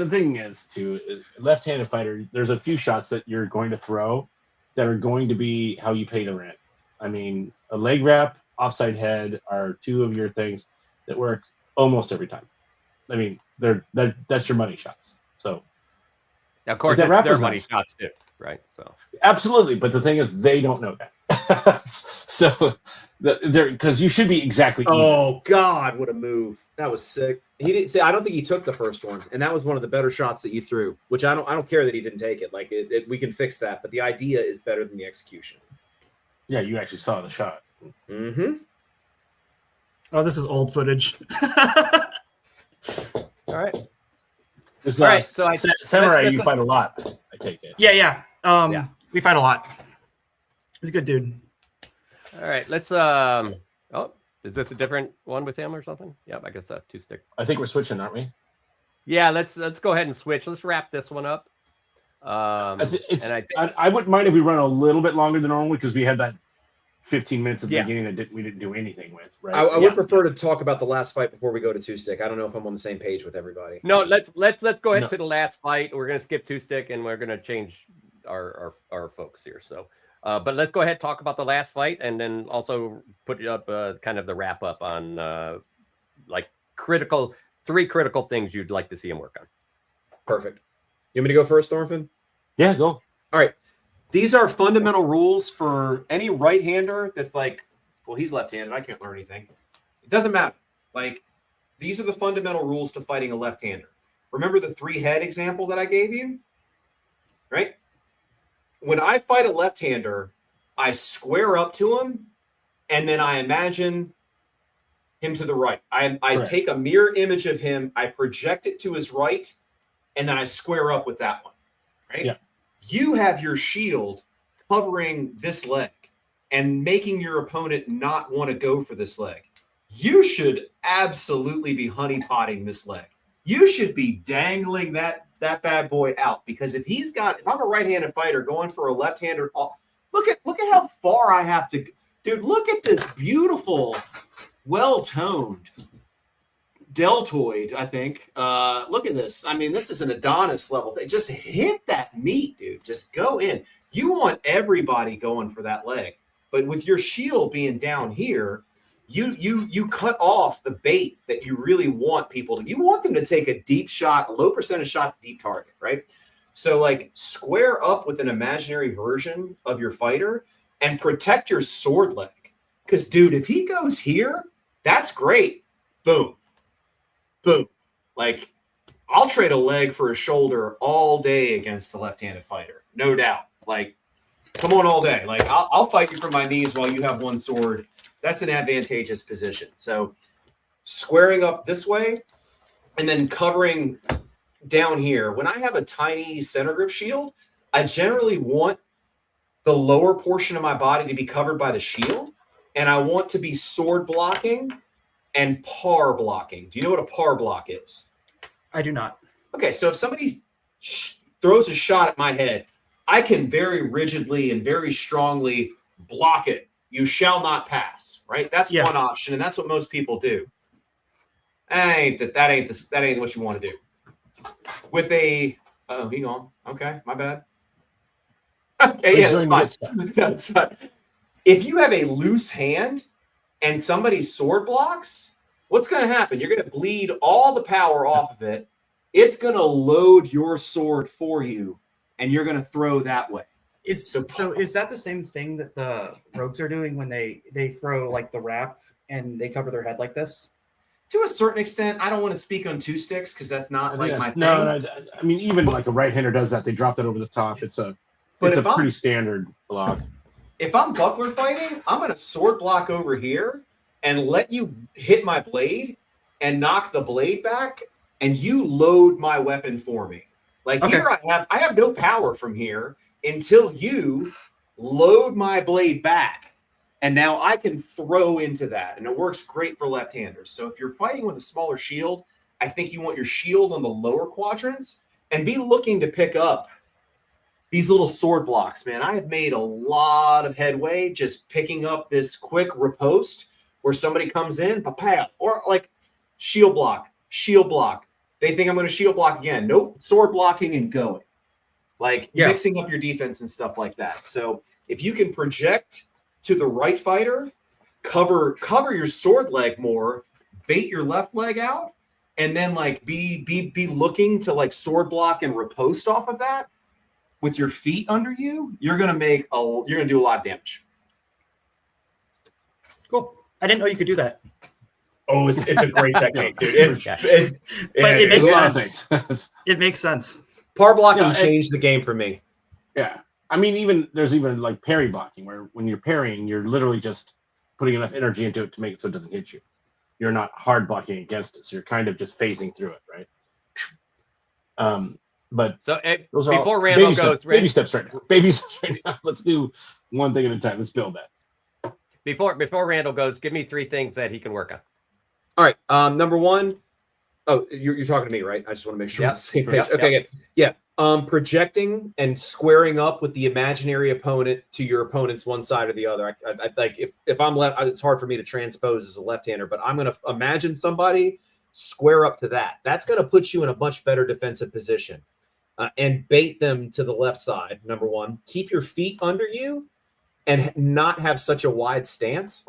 the thing is too, left-handed fighter, there's a few shots that you're going to throw that are going to be how you pay the rent. I mean, a leg wrap, offside head are 2 of your things that work almost every time. I mean, that's your money shots. So of course, they're money shots too, right? So absolutely, but the thing is, they don't know that. So because you should be exactly. Oh God, what a move! That was sick. He didn't say. I don't think he took the first one, and that was one of the better shots that you threw. Which I don't care that he didn't take it. Like we can fix that, but the idea is better than the execution. Yeah, you actually saw the shot. Mm-hmm. Oh, this is old footage. All right. All right. So Samurai, you fight a lot. I take it. Yeah. We fight a lot. He's a good dude. All right. Let's. Is this a different one with him or something? Yep, I guess 2-stick. I think we're switching, aren't we? Yeah. Let's go ahead and switch. Let's wrap this one up. I wouldn't mind if we run a little bit longer than normal because we had that 15 minutes at the beginning that we didn't do anything with. Right? I would prefer to talk about the last fight before we go to 2-stick. I don't know if I'm on the same page with everybody. No, let's go ahead to the last fight. We're gonna skip 2-stick and we're gonna change our folks here. So, but let's go ahead and talk about the last fight and then also put up kind of the wrap up on like 3 critical things you'd like to see him work on. Perfect. You want me to go first, Thornton? Yeah, go. All right. These are fundamental rules for any right-hander that's like, well, he's left-handed. I can't learn anything. It doesn't matter. Like, these are the fundamental rules to fighting a left-hander. Remember the 3-head example that I gave you? right? When I fight a left-hander, I square up to him, and then I imagine him to the right. I take a mirror image of him, I project it to his right, and then I square up with that one, right? Yeah. You have your shield covering this leg and making your opponent not want to go for this leg. You should absolutely be honeypotting this leg. You should be dangling that bad boy out, because if I'm a right-handed fighter going for a left-hander, look at how far I have to, dude. Look at this beautiful, well-toned deltoid. I think. Look at this. I mean, this is an Adonis level thing. Just hit that meat, dude. Just go in. You want everybody going for that leg, but with your shield being down here, you cut off the bait that you really want people to. You want them to take a deep shot, a low percentage shot to deep target, right? So like square up with an imaginary version of your fighter and protect your sword leg. Because dude, if he goes here, that's great. Boom. Boom. Like, I'll trade a leg for a shoulder all day against the left-handed fighter. No doubt. Like, come on all day. Like, I'll fight you from my knees while you have one sword. That's an advantageous position. So squaring up this way and then covering down here. When I have a tiny center grip shield, I generally want the lower portion of my body to be covered by the shield, and I want to be sword blocking and par blocking. Do you know what a par block is? I do not. Okay, so if somebody throws a shot at my head, I can very rigidly and very strongly block it. You shall not pass, right? That's one option, and that's what most people do. That ain't what you want to do. With a he gone. Okay, my bad. Okay, yeah, that's fine. That's fine. If you have a loose hand and somebody sword blocks, what's going to happen? You're going to bleed all the power off of it. It's going to load your sword for you, and you're going to throw that way. So is that the same thing that the rogues are doing when they throw like the wrap and they cover their head like this? To a certain extent, I don't want to speak on two sticks because that's not like my thing. No, I mean, even like a right-hander does that. They drop that over the top. It's a pretty standard block. If I'm buckler fighting, I'm going to sword block over here and let you hit my blade and knock the blade back, and you load my weapon for me. Like here, I have no power from here until you load my blade back, and now I can throw into that, and it works great for left-handers. So if you're fighting with a smaller shield, I think you want your shield on the lower quadrants and be looking to pick up these little sword blocks, man. I have made a lot of headway just picking up this quick riposte where somebody comes in, or like shield block. They think I'm going to shield block again. Nope, sword blocking and going. Like mixing up your defense and stuff like that. So if you can project to the right fighter, cover your sword leg more, bait your left leg out, and then like be looking to like sword block and riposte off of that with your feet under you, you're gonna do a lot of damage. Cool. I didn't know you could do that. Oh, it's a great technique, dude. It makes sense. It makes sense. Par blocking changed the game for me. Yeah. I mean, there's even like parry blocking, where when you're parrying, you're literally just putting enough energy into it to make it so it doesn't hit you. You're not hard blocking against it, so you're kind of just phasing through it, right? But so before Randall goes, baby steps right now. Baby steps right now. Let's do one thing at a time. Let's build that. Before Randall goes, give me 3 things that he can work on. All right. Number one. Oh, you're talking to me, right? I just want to make sure we're on the same page. Okay, good. Yeah. Projecting and squaring up with the imaginary opponent to your opponent's one side or the other. I like if I'm left, it's hard for me to transpose as a left-hander, but I'm going to imagine somebody square up to that. That's going to put you in a much better defensive position and bait them to the left side. Number one, keep your feet under you and not have such a wide stance.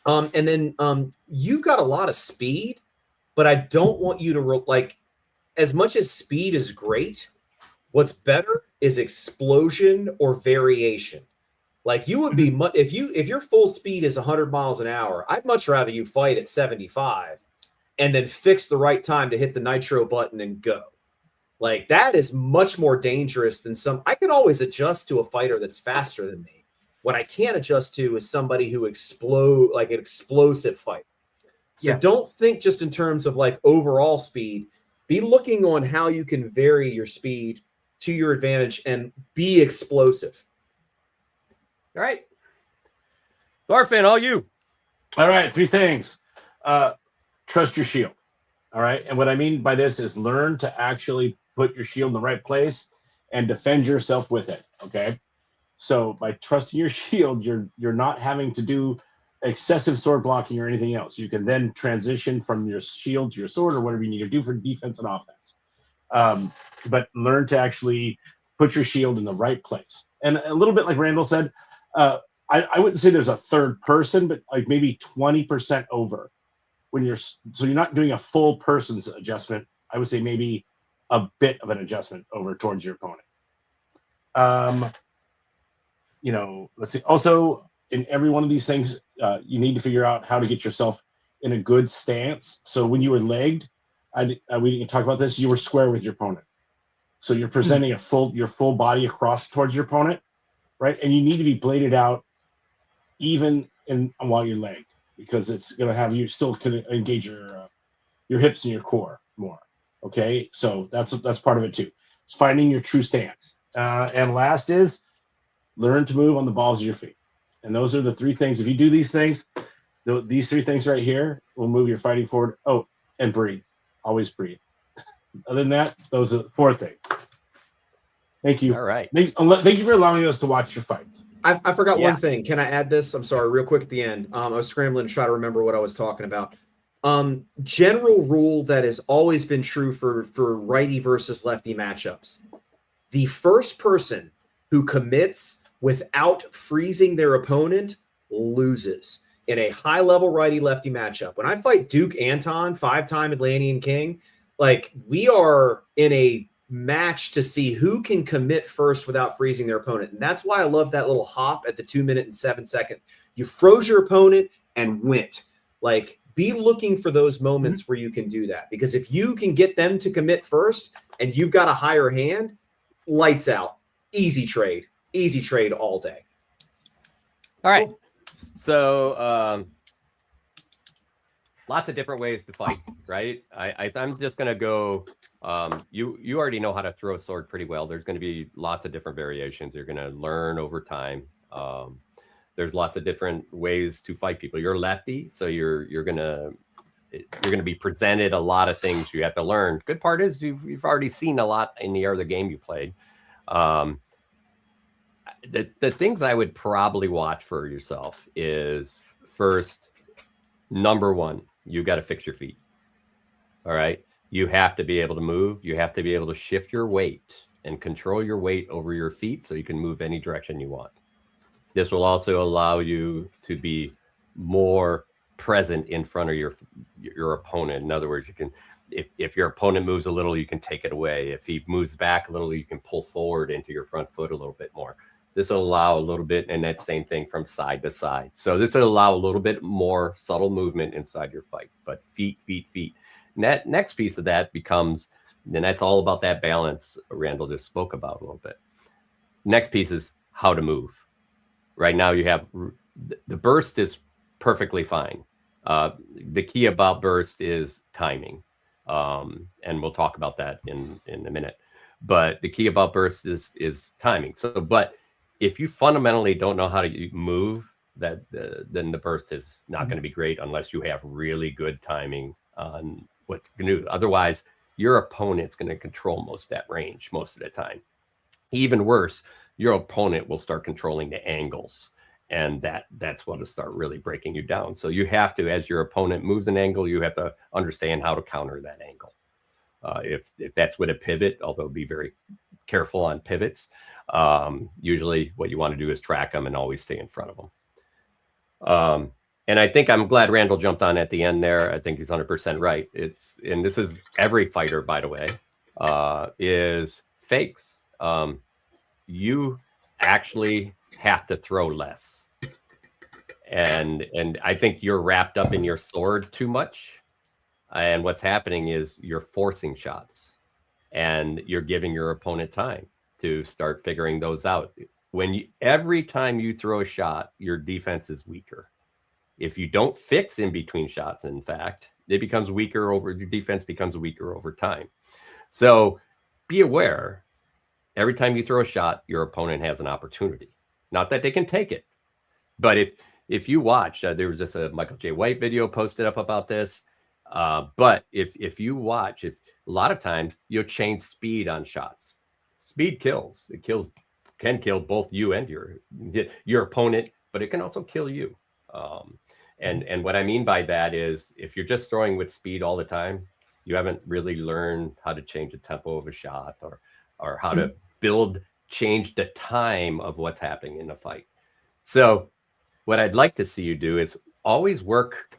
And then you've got a lot of speed, but I don't want you to as much as speed is great. What's better is explosion or variation. Like you would be if your full speed is 100 miles an hour, I'd much rather you fight at 75 and then fix the right time to hit the nitro button and go. Like that is much more dangerous than I can always adjust to a fighter that's faster than me. What I can't adjust to is somebody who like an explosive fight. So don't think just in terms of like overall speed. Be looking on how you can vary your speed to your advantage and be explosive. All right. Thorfinn, all you. All right, 3 things. Trust your shield. All right. And what I mean by this is learn to actually put your shield in the right place and defend yourself with it. Okay. So by trusting your shield, you're not having to do excessive sword blocking or anything else. You can then transition from your shield to your sword or whatever you need to do for defense and offense. But learn to actually put your shield in the right place. And a little bit like Randall said, I wouldn't say there's a third person, but like maybe 20% over. So you're not doing a full person's adjustment. I would say maybe a bit of an adjustment over towards your opponent. Let's see. Also, in every one of these things, you need to figure out how to get yourself in a good stance. So when you were legged, we didn't talk about this. You were square with your opponent, so you're presenting your full body across towards your opponent, right? And you need to be bladed out even while you're legged, because it's going to have you still can engage your hips and your core more. Okay, so that's part of it too. It's finding your true stance. And last is learn to move on the balls of your feet. And those are the 3 things. If you do these things, these 3 things right here will move your fighting forward. Oh, and breathe. Always breathe. Other than that, those are 4 things. Thank you. All right. Thank you for allowing us to watch your fights. I forgot one thing. Can I add this? I'm sorry, real quick at the end. I was scrambling to try to remember what I was talking about. General rule that has always been true for righty versus lefty matchups. The first person who commits without freezing their opponent loses in a high-level righty-lefty matchup. When I fight Duke Anton, 5-time Atlantean King, like we are in a match to see who can commit first without freezing their opponent. And that's why I love that little hop at the 2 minute and 7 second. You froze your opponent and went. Like, be looking for those moments where you can do that. Because if you can get them to commit first and you've got a higher hand, lights out. Easy trade all day. All right. So lots of different ways to fight, right? I'm just going to go. You already know how to throw a sword pretty well. There's going to be lots of different variations. You're going to learn over time. There's lots of different ways to fight people. You're lefty, so you're going to be presented a lot of things you have to learn. Good part is you've already seen a lot in the other game you played. The things I would probably watch for yourself is first, number 1, you got to fix your feet. All right. You have to be able to move. You have to be able to shift your weight and control your weight over your feet so you can move any direction you want. This will also allow you to be more present in front of your opponent. In other words, you can, if your opponent moves a little, you can take it away. If he moves back a little, you can pull forward into your front foot a little bit more. This will allow a little bit, and that same thing from side to side. So this will allow a little bit more subtle movement inside your fight, but feet. And that next piece of that becomes, and that's all about that balance Randall just spoke about a little bit. Next piece is how to move. Right now you have the burst is perfectly fine. The key about burst is timing. And we'll talk about that in a minute. But the key about burst is timing. So, but if you fundamentally don't know how to move, then the burst is not going to be great unless you have really good timing on what you can do. Otherwise, your opponent's going to control most of that range most of the time. Even worse, your opponent will start controlling the angles, and that's what will start really breaking you down. So you have to, as your opponent moves an angle, you have to understand how to counter that angle. If that's with a pivot, although be very careful on pivots, usually what you want to do is track them and always stay in front of them. And I think I'm glad Randall jumped on at the end there. I think he's 100% right. And this is every fighter, by the way, is fakes. You actually have to throw less. And I think you're wrapped up in your sword too much. And what's happening is you're forcing shots. and you're giving your opponent time to start figuring those out. Every time you throw a shot, your defense is weaker. If you don't fix in between shots, in fact, your defense becomes weaker over time. So be aware, every time you throw a shot, your opponent has an opportunity. Not that they can take it, but if you watch, there was just a Michael J. White video posted up about this. But if you watch, a lot of times you'll change speed on shots. Speed kills. It can kill both you and your opponent, but it can also kill you. And what I mean by that is, if you're just throwing with speed all the time, you haven't really learned how to change the tempo of a shot, or how to change the time of what's happening in the fight. So what I'd like to see you do is always work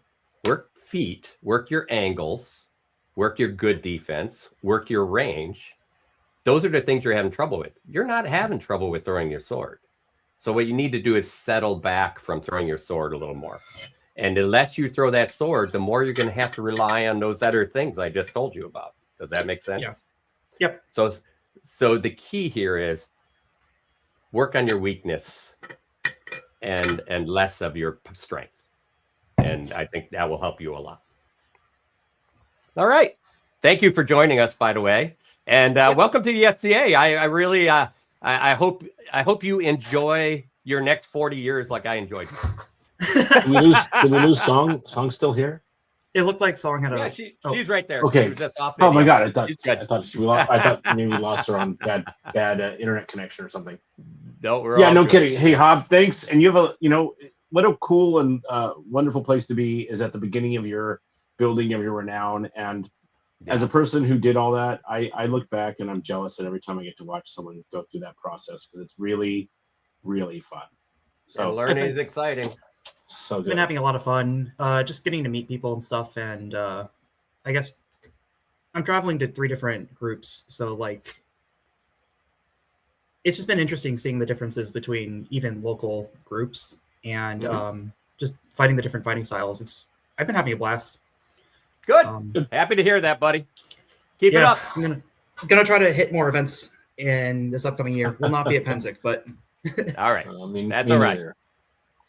feet, work your angles, work your good defense, work your range. Those are the things you're having trouble with. You're not having trouble with throwing your sword. So what you need to do is settle back from throwing your sword a little more. And the less you throw that sword, the more you're going to have to rely on those other things I just told you about. Does that make sense? Yeah. Yep. So the key here is work on your weakness and less of your strength. And I think that will help you a lot. All right. Thank you for joining us, by the way. And welcome to the SCA. I really, I hope you enjoy your next 40 years like I enjoyed. Did we lose Song? Song's still here? It looked like Song had a. She's right there. Okay. She was just off Oh my video. God! I thought maybe we lost her on bad internet connection or something. No, no kidding. Hey, Hob, thanks. And you have what a cool and wonderful place to be is at the beginning of your building of your renown. And as a person who did all that, I look back and I'm jealous that every time I get to watch someone go through that process, because it's really, really fun. So and learning is exciting. So good. Been having a lot of fun, just getting to meet people and stuff. And I guess I'm traveling to 3 different groups, so like it's just been interesting seeing the differences between even local groups and just fighting the different fighting styles. I've been having a blast. Good. Happy to hear that, buddy. Keep it up. I'm gonna try to hit more events in this upcoming year. Will not be at Penzic, but all right. That's all right.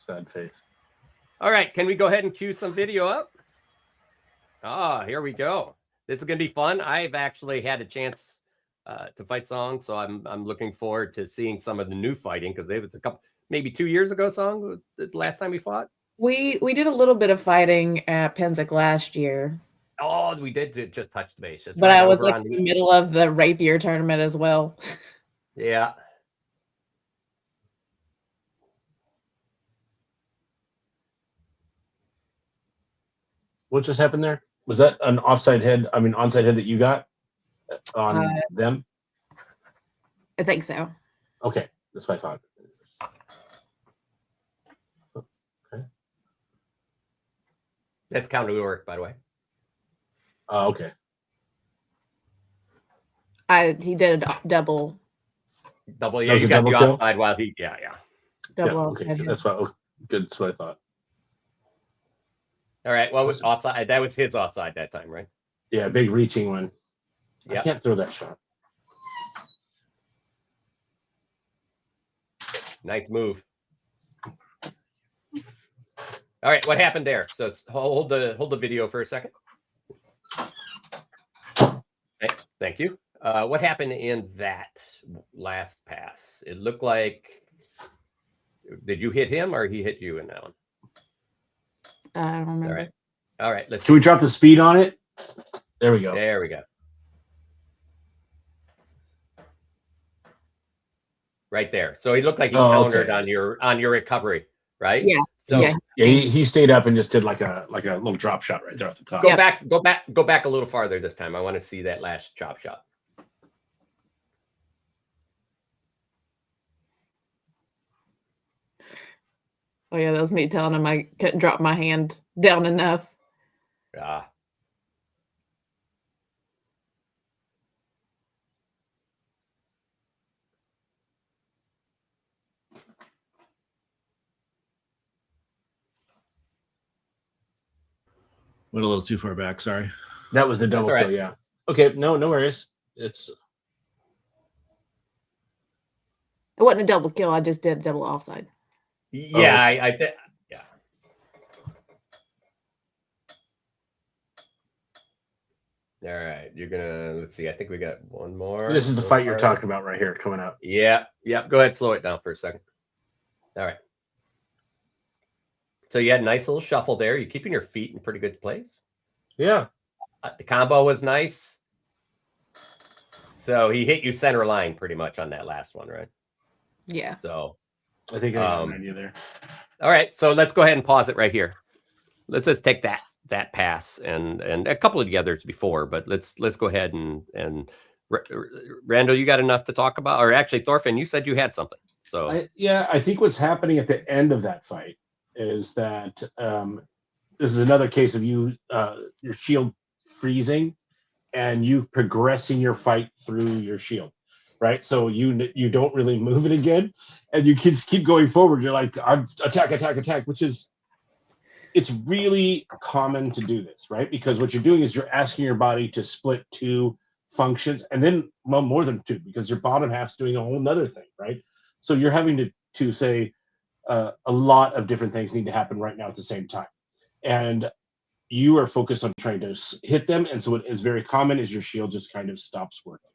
Sad face. All right. Can we go ahead and cue some video up? Here we go. This is gonna be fun. I've actually had a chance to fight Song, so I'm looking forward to seeing some of the new fighting, because it was maybe 2 years ago, Song, the last time we fought. We did a little bit of fighting at Penzic last year. Oh, we did just touch the base. But I was like in the middle of the rapier tournament as well. Yeah. What just happened there? Was that an onside head that you got on them? I think so. Okay, that's what I thought. Okay. That's counter work, by the way. Okay. He did a double. Double, yeah. You got the offside while he, yeah. Double. Okay, that's what. Good. That's what I thought. All right. Well, was offside. That was his offside that time, right? Yeah, big reaching one. Yep. I can't throw that shot. Nice move. All right, what happened there? So hold the video for a second. Thank you. What happened in that last pass? It looked like, did you hit him or he hit you in that one? I don't remember. All right. Can we drop the speed on it? There we go. There we go. Right there. So he looked like he countered on your recovery, right? Yeah. So yeah. He stayed up and just did like a little drop shot right there off the top. Go back a little farther this time. I want to see that last chop shot. Oh yeah, that was me telling him I couldn't drop my hand down enough. Ah. Went a little too far back. Sorry. That was the double kill. Yeah. Okay. No worries. It's It wasn't a double kill. I just did a double offside. Yeah, Oh. I think. Yeah. All right, you're gonna let's see. I think we got one more. this is the fight you're talking about right here coming up. Yeah, yeah. Go ahead, slow it down for a second. All right. So you had a nice little shuffle there. You're keeping your feet in pretty good place. Yeah. The combo was nice. So he hit you center line pretty much on that last one, right? Yeah. So I think I got an idea there. all right, so let's go ahead and pause it right here. Let's just take that pass and a couple of the others before, but let's go ahead and Randall, you got enough to talk about? Or actually, Thorfinn, you said you had something. So I think what's happening at the end of that fight is that this is another case of you your shield freezing and you progressing your fight through your shield, right? So you don't really move it again, and you can keep going forward. You're like, I'm attack, which is it's really common to do this, right? Because what you're doing is you're asking your body to split two functions, and then more than two, because your bottom half's doing a whole nother thing, right? So you're having to say a lot of different things need to happen right now at the same time, and you are focused on trying to hit them. And so what is very common is your shield just kind of stops working,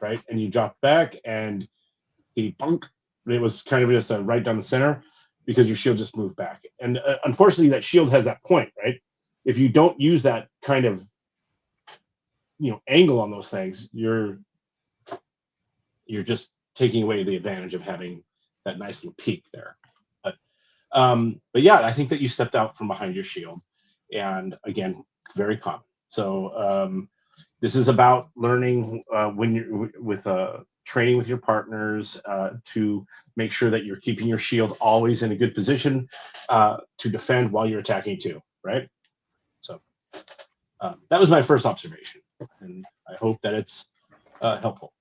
right? And you drop back, and he bunk. It was kind of just right down the center because your shield just moved back. And unfortunately, that shield has that point, right? If you don't use that kind of angle on those things, you're just taking away the advantage of having that nice little peak there. But yeah, I think that you stepped out from behind your shield, and again, very common. So this is about learning when you're with training with your partners to make sure that you're keeping your shield always in a good position to defend while you're attacking too, right? So that was my first observation, and I hope that it's helpful.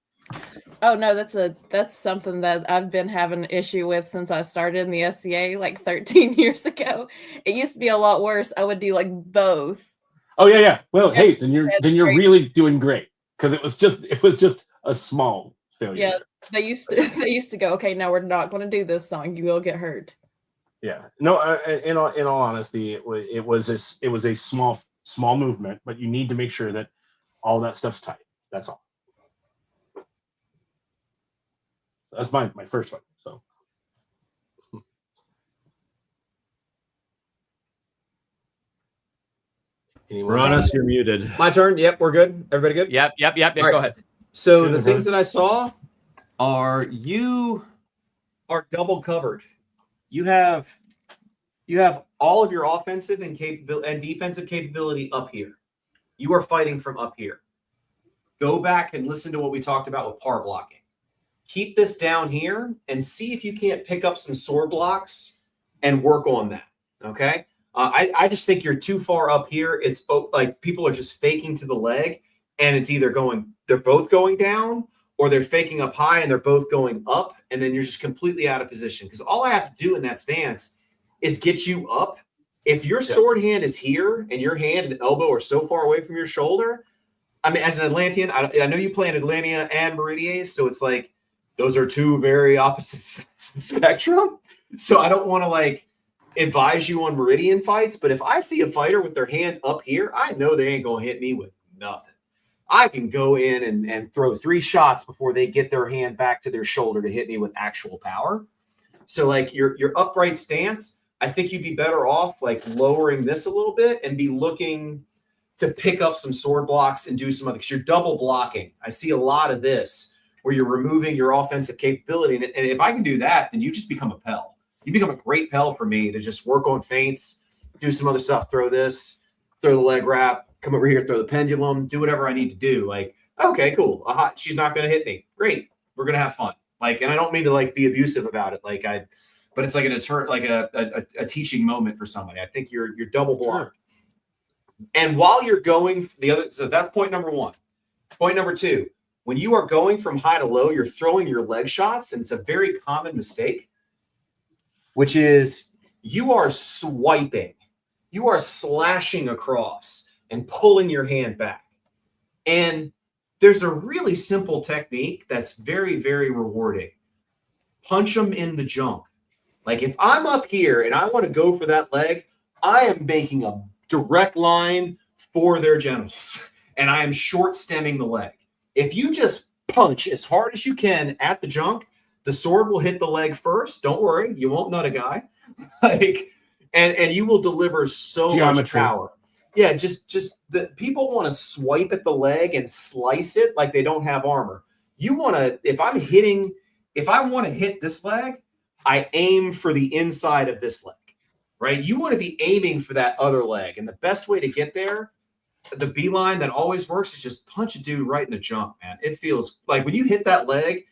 Oh no, that's something that I've been having an issue with since I started in the SCA like 13 years ago. It used to be a lot worse. I would do like both. Oh yeah. Well, Yeah, hey, then you're really doing great, because it was just a small failure. Yeah, they used to go, okay, no, we're not going to do this song. You will get hurt. Yeah. No. In all honesty, it was a small movement, but you need to make sure that all that stuff's tight. That's all. That's my first one. So. Ranas, you're muted. My turn. Yep, we're good. Everybody good? Yep. All Go right. ahead. So Good, the everyone. things that I saw are you are double covered. You have all of your offensive and defensive capability up here. You are fighting from up here. Go back and listen to what we talked about with par blocking. Keep this down here and see if you can't pick up some sword blocks and work on that. Okay. I just think you're too far up here. It's like people are just faking to the leg, and it's either they're both going down, or they're faking up high and they're both going up, and then you're just completely out of position. Because all I have to do in that stance is get you up. If your sword hand is here and your hand and elbow are so far away from your shoulder, I mean, as an Atlantean, I know you play in Atlantia and Meridies, so it's like those are two very opposite spectrum. So I don't want to advise you on Meridian fights, but if I see a fighter with their hand up here, I know they ain't going to hit me with nothing. I can go in and throw 3 shots before they get their hand back to their shoulder to hit me with actual power. So your upright stance, I think you'd be better off lowering this a little bit and be looking to pick up some sword blocks and do some other, because you're double blocking. I see a lot of this where you're removing your offensive capability. And if I can do that, then you just become a Pell. You become a great Pell for me to just work on feints, do some other stuff, throw this, throw the leg wrap, come over here, throw the pendulum, do whatever I need to do. Okay, cool. Aha, she's not going to hit me. Great. We're going to have fun. And I don't mean to be abusive about it. But it's like a teaching moment for somebody. I think you're double blocked. Sure. And while you're going so that's point number 1. Point number 2, when you are going from high to low, you're throwing your leg shots, and it's a very common mistake, which is you are swiping. You are slashing across and pulling your hand back. And there's a really simple technique that's very, very rewarding. Punch them in the junk. Like if I'm up here and I want to go for that leg, I am making a direct line for their genitals and I am short stemming the leg. If you just punch as hard as you can at the junk, the sword will hit the leg first. Don't worry, you won't nut a guy. Like, and you will deliver so much power. Yeah, just the people want to swipe at the leg and slice it like they don't have armor. You want to, if I want to hit this leg, I aim for the inside of this leg, right? You want to be aiming for that other leg. And the best way to get there, the beeline that always works, is just punch a dude right in the junk, man. It feels like when you hit that leg,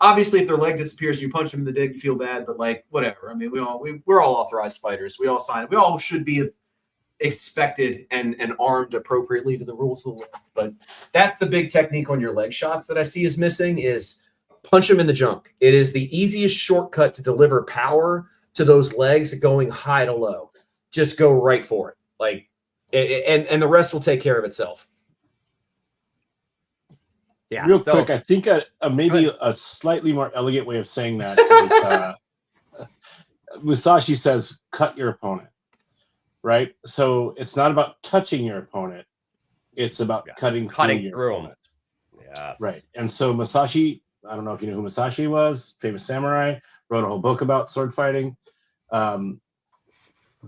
obviously if their leg disappears, you punch them in the dick, you feel bad, but like, whatever. I mean, we're all authorized fighters. We all sign it. We all should be expected and armed appropriately to the rules of the list. But that's the big technique on your leg shots that I see is missing, is punch them in the junk. It is the easiest shortcut to deliver power to those legs going high to low. Just go right for it. Like, and the rest will take care of itself. Yeah. Real quick, I think maybe a slightly more elegant way of saying that is, Musashi says, cut your opponent, right? So it's not about touching your opponent. It's about cutting through your opponent. Yeah. Right. And so Musashi, I don't know if you know who Musashi was, famous samurai, wrote a whole book about sword fighting. But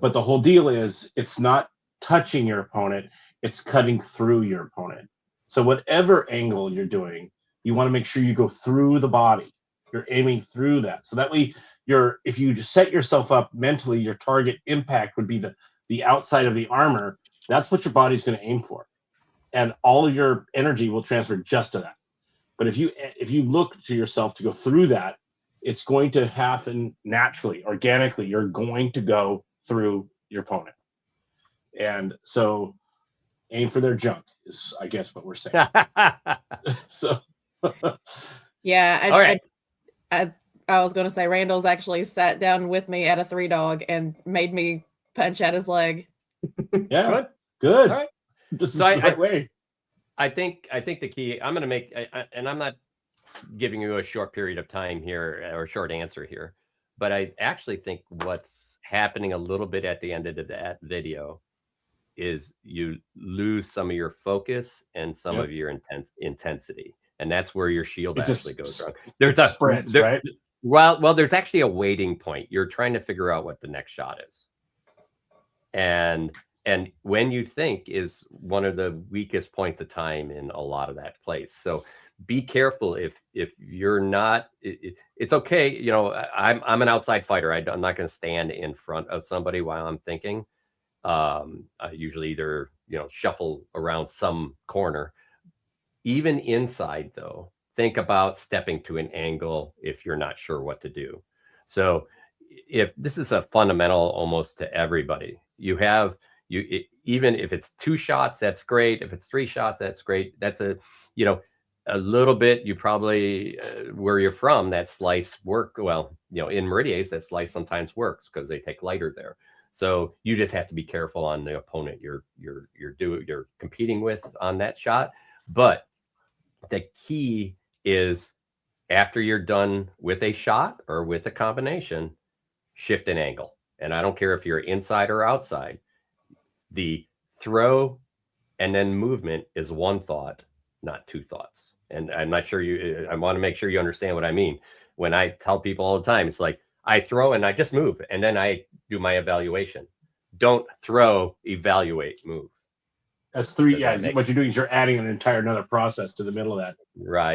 the whole deal is it's not touching your opponent, it's cutting through your opponent. So whatever angle you're doing, you want to make sure you go through the body. You're aiming through that. So that way if you just set yourself up mentally, your target impact would be the outside of the armor. That's what your body's going to aim for. And all of your energy will transfer just to that. But if you look to yourself to go through that, it's going to happen naturally, organically. You're going to go through your opponent. And so aim for their junk is, I guess, what we're saying. So yeah, all right. I was going to say Randall's actually sat down with me at a 3-dog and made me punch at his leg. Yeah, good. All right. This is the right way. I think the key, I'm going to make, and I'm not giving you a short period of time here or a short answer here, but I actually think what's happening a little bit at the end of that video is you lose some of your focus and some of your intensity. And that's where your shield actually goes wrong. There's a spread, right? Well, there's actually a waiting point. You're trying to figure out what the next shot is. And when you think is one of the weakest points of time in a lot of that place. So be careful if you're not, it's okay. You know, I'm an outside fighter. I'm not going to stand in front of somebody while I'm thinking. I usually either, shuffle around some corner. Even inside though, think about stepping to an angle if you're not sure what to do. So if this is a fundamental almost to everybody, even if it's 2 shots, that's great. If it's 3 shots, that's great. That's a little bit, you probably, where you're from, that slice work. Well, in Meridies, that slice sometimes works because they take lighter there. So you just have to be careful on the opponent you're competing with on that shot. But the key is after you're done with a shot or with a combination, shift an angle. And I don't care if you're inside or outside. The throw and then movement is one thought, not 2 thoughts. And I'm not sure I want to make sure you understand what I mean. When I tell people all the time, it's like I throw and I just move and then I do my evaluation. Don't throw, evaluate, move. That's 3. Yeah, what you're doing is you're adding another process to the middle of that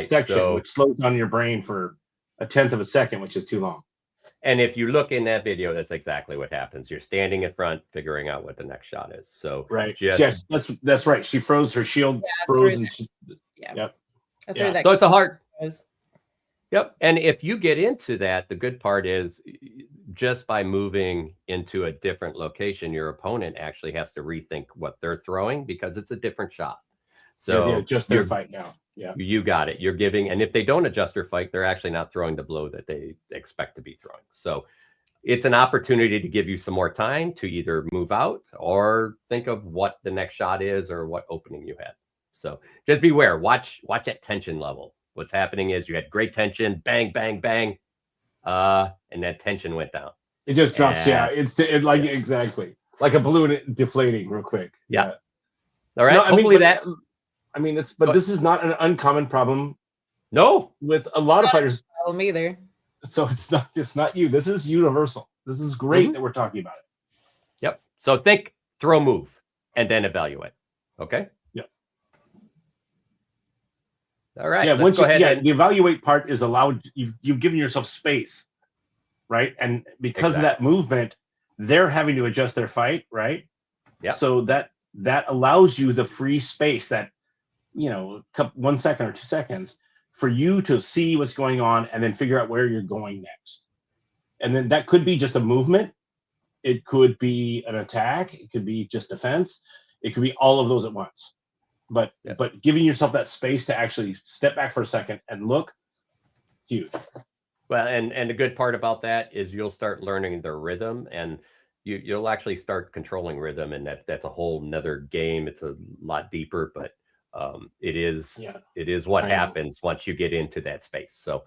section, which slows down your brain for 1/10 of a second, which is too long. And if you look in that video, that's exactly what happens. You're standing in front, figuring out what the next shot is. So yes, that's right. She froze, her shield froze, and So it's a hard. Yep. And if you get into that, the good part is just by moving into a different location, your opponent actually has to rethink what they're throwing because it's a different shot. So adjust their fight now. Yeah, you got it. You're giving, and if they don't adjust their fight, they're actually not throwing the blow that they expect to be throwing. So it's an opportunity to give you some more time to either move out or think of what the next shot is or what opening you had. So just beware. Watch that tension level. What's happening is you had great tension, bang, bang, bang, and that tension went down. It just drops. Exactly like a balloon deflating real quick. Yeah. All right. No, this is not an uncommon problem. No, with a lot of fighters. Problem either. So it's not you. This is universal. This is great that we're talking about it. Yep. So think, throw, move, and then evaluate. Okay. Yep. All right. Yeah. Let's go ahead. The evaluate part is allowed. You've given yourself space, right? And because of that movement, they're having to adjust their fight, right? Yeah. So that allows you the free space that 1 second or 2 seconds for you to see what's going on and then figure out where you're going next. And then that could be just a movement. It could be an attack. It could be just defense. It could be all of those at once. But giving yourself that space to actually step back for a second and look, huge. Well, and the good part about that is you'll start learning the rhythm, and you'll actually start controlling rhythm, and that's a whole nother game. It's a lot deeper, but it is what happens once you get into that space. So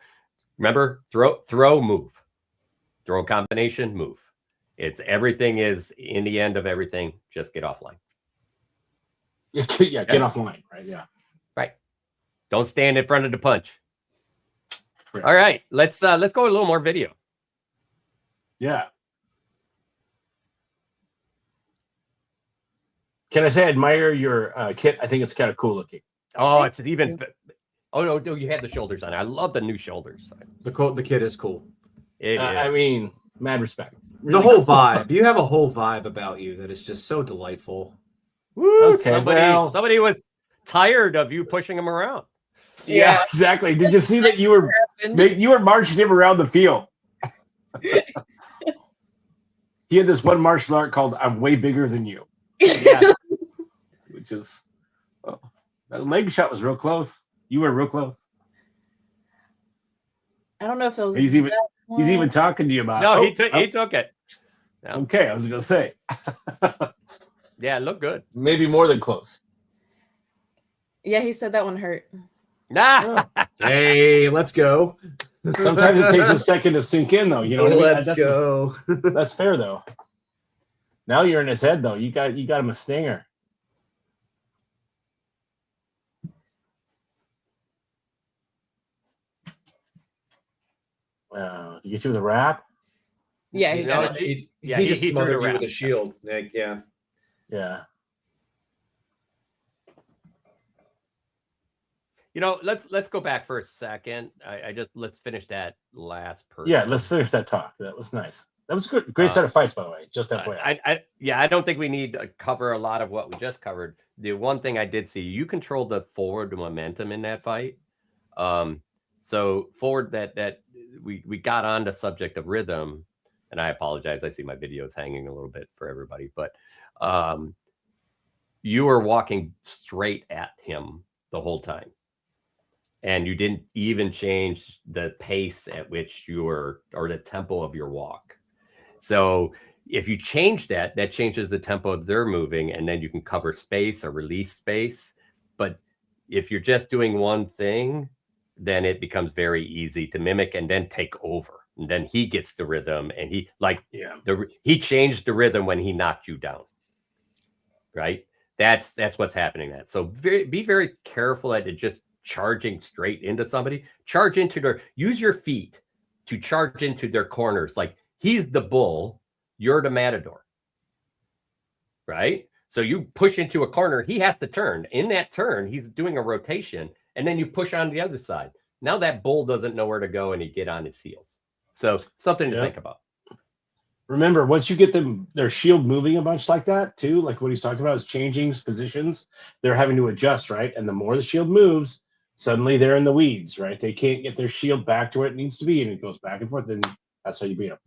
remember, throw, move, throw combination, move. Everything is in the end of everything. Just get offline. Yeah, get offline, right? Yeah, right. Don't stand in front of the punch. Right. All right, let's go a little more video. Yeah. Can I say I admire your kit? I think it's kind of cool looking. Oh, it's even. Oh no, you had the shoulders on. I love the new shoulders. The kit is cool. It is. I mean, mad respect. Really the whole vibe. You have a whole vibe about you that is just so delightful. Woo, okay, somebody was tired of you pushing him around. Yeah, exactly. Did you see that you were marching him around the field? He had this one martial art called "I'm way bigger than you." Yeah, which is that leg shot was real close. You were real close. I don't know if it was. He's even talking to you about. No, he took it. No. Okay, I was gonna say. Yeah, it looked good. Maybe more than close. Yeah, he said that one hurt. Nah. Hey, let's go. Sometimes it takes a second to sink in, though. You know what I mean? Let's go. That's fair, though. Now you're in his head, though. You got him a stinger. Wow. Did you get through the wrap? Yeah, he just smothered you with a shield. Like, yeah. Yeah. Let's go back for a second. Let's finish that last person. Yeah, let's finish that talk. That was nice. That was good. Great set of fights, by the way. Just FYI. I don't think we need to cover a lot of what we just covered. The one thing I did see, you controlled the forward momentum in that fight. So forward that we got on the subject of rhythm, and I apologize. I see my videos hanging a little bit for everybody, but you were walking straight at him the whole time. And you didn't even change the pace at which or the tempo of your walk. So if you change that changes the tempo of their moving, and then you can cover space or release space. But if you're just doing one thing, then it becomes very easy to mimic and then take over. And then he gets the rhythm, and he changed the rhythm when he knocked you down. Right? That's what's happening. So be very careful at it just charging straight into somebody. Use your feet to charge into their corners. Like he's the bull, you're the matador, right? So you push into a corner, he has to turn. In that turn, he's doing a rotation, and then you push on the other side. Now that bull doesn't know where to go, and he get on his heels. So something to think about. Remember, once you get their shield moving a bunch like that too, like what he's talking about is changing positions, they're having to adjust, right? And the more the shield moves, suddenly they're in the weeds, right? They can't get their shield back to where it needs to be, and it goes back and forth. And that's how you beat them,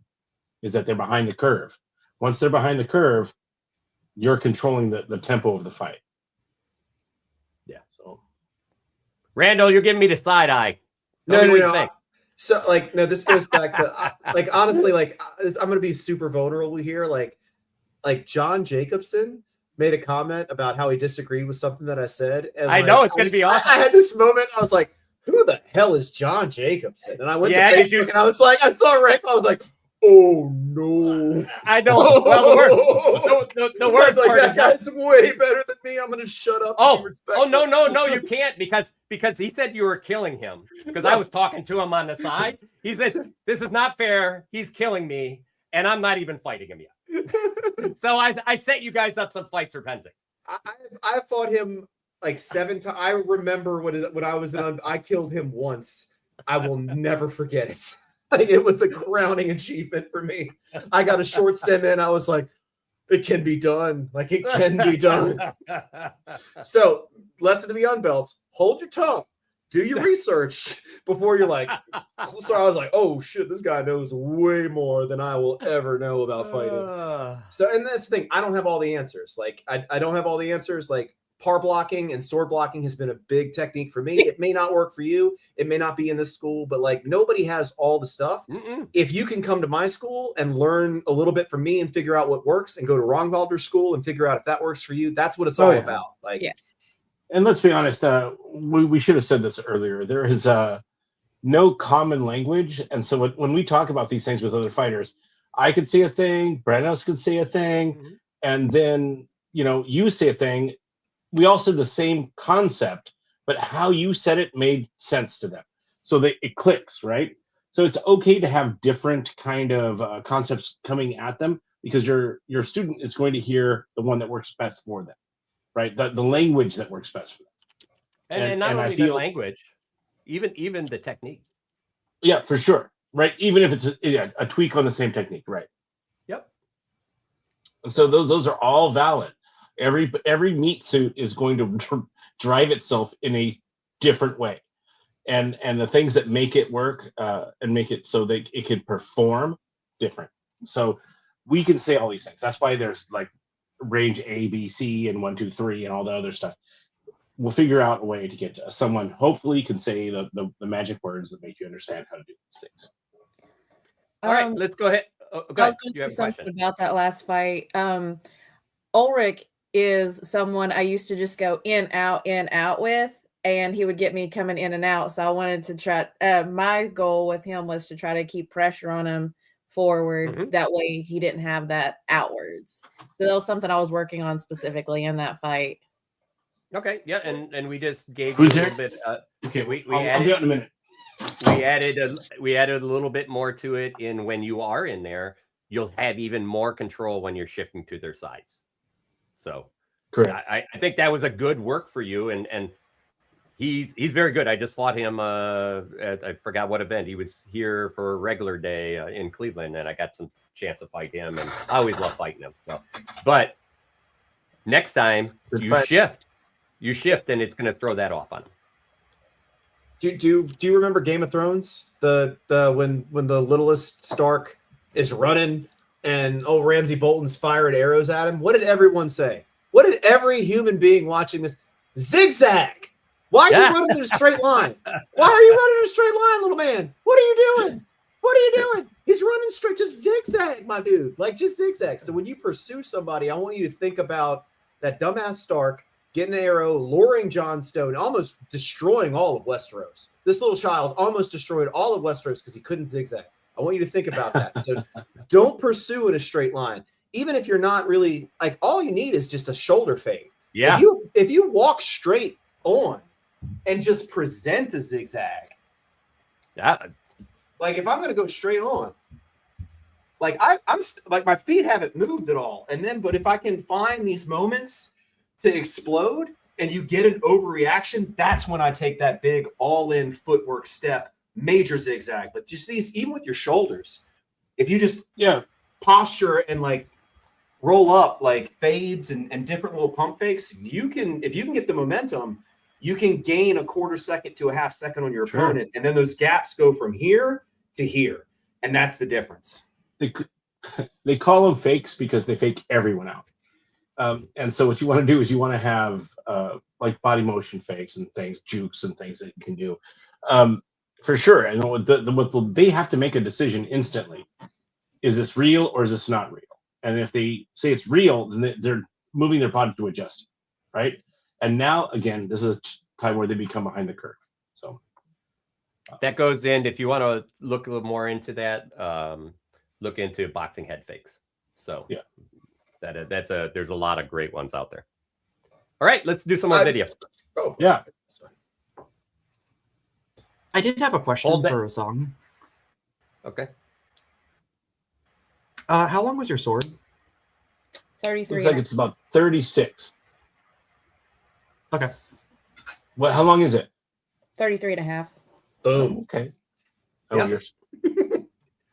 is that they're behind the curve. Once they're behind the curve, you're controlling the tempo of the fight. Yeah. So, Randall, you're giving me the side eye. No. So, this goes back to, honestly, I'm going to be super vulnerable here. Like John Jacobson, made a comment about how he disagreed with something that I said. And I know, it's going to be awesome. I had this moment. I was like, who the hell is John Jacobson? And I went to Facebook and I was like, I saw Rick. I was like, oh no. I know. Well, the worst like, part that guy's way better than me. I'm going to shut up. Oh, no, you can't because he said you were killing him. Because I was talking to him on the side. He said, this is not fair. He's killing me. And I'm not even fighting him yet. So I set you guys up some fights for Penzing. I fought him like 7 times. I remember when I was in, I killed him once. I will never forget it. Like, it was a crowning achievement for me. I got a short stem in. I was like, it can be done. Like, it can be done. So, lesson to the unbelts: hold your tongue. Do your research before you're like. So I was like, oh shit, this guy knows way more than I will ever know about fighting. So, and that's the thing. I don't have all the answers. Like, I don't have all the answers. Like, par blocking and sword blocking has been a big technique for me. It may not work for you. It may not be in this school, but like, nobody has all the stuff. If you can come to my school and learn a little bit from me and figure out what works, and go to Rongvalder's school and figure out if that works for you, that's what it's all about. Like, yeah. And let's be honest, we should have said this earlier. There is no common language. And so when we talk about these things with other fighters, I could say a thing, Brenos could say a thing, and then, you say a thing. We all said the same concept, but how you said it made sense to them. So that it clicks, right? So it's okay to have different kind of concepts coming at them, because your student is going to hear the one that works best for them, right? The language that works best for them. And not only the language, even the technique. Yeah, for sure. Right. Even if it's a tweak on the same technique. Right. Yep. So those are all valid. Every meat suit is going to drive itself in a different way, and the things that make it work and make it so that it can perform different. So we can say all these things. That's why there's like range A, B, C, and 1, 2, 3, and all the other stuff. We'll figure out a way to get to someone hopefully can say the magic words that make you understand how to do these things. All right, let's go ahead. I was going to say something about that last fight. Ulrich is someone I used to just go in, out with, and he would get me coming in and out. So I wanted to try. My goal with him was to try to keep pressure on him forward. That way he didn't have that outwards. So that was something I was working on specifically in that fight. Okay, yeah, and we just gave you a little bit. Okay, I'll be out in a minute. We added a little bit more to it in when you are in there. You'll have even more control when you're shifting to their sides. So, correct. I think that was a good work for you, and he's very good. I just fought him at, I forgot what event. He was here for a regular day in Cleveland, and I got some chance to fight him, and I always love fighting him. So, but next time you shift, and it's going to throw that off on him. Do you remember Game of Thrones? The when the littlest Stark is running and Ramsay Bolton's firing arrows at him? What did everyone say? What did every human being watching this? Zigzag. Why are you running in a straight line? Why are you running in a straight line, little man? What are you doing? What are you doing? He's running straight. Just zigzag, my dude. Like, just zigzag. So when you pursue somebody, I want you to think about that dumbass Stark getting an arrow, luring Jon Snow, and almost destroying all of Westeros. This little child almost destroyed all of Westeros because he couldn't zigzag. I want you to think about that. So don't pursue in a straight line. Even if you're not really, like, all you need is just a shoulder fade. Yeah. If you walk straight on and just present a zigzag. Yeah. Like, if I'm going to go straight on, like, I'm like, my feet haven't moved at all. And then, but if I can find these moments to explode and you get an overreaction, that's when I take that big all-in footwork step, major zigzag. But just these, even with your shoulders, if you just posture and like roll up like fades and different little pump fakes, if you can get the momentum, you can gain a quarter second to a half second on your opponent. And then those gaps go from here to here. And that's the difference. They call them fakes because they fake everyone out. And so what you want to do is you want to have like body motion fakes and things, jukes and things that you can do for sure. And what they have to make a decision instantly. Is this real or is this not real? And if they say it's real, then they're moving their body to adjust, right? And now again, this is a time where they become behind the curve. So that goes in. If you want to look a little more into that, look into boxing head fakes. So yeah, there's a lot of great ones out there. All right, let's do some more video. Oh yeah. I did have a question for a song. Okay. How long was your sword? 33. Looks like it's about 36. Okay. What? How long is it? 33 and a half. Boom. Okay. Oh, Yeah. yours.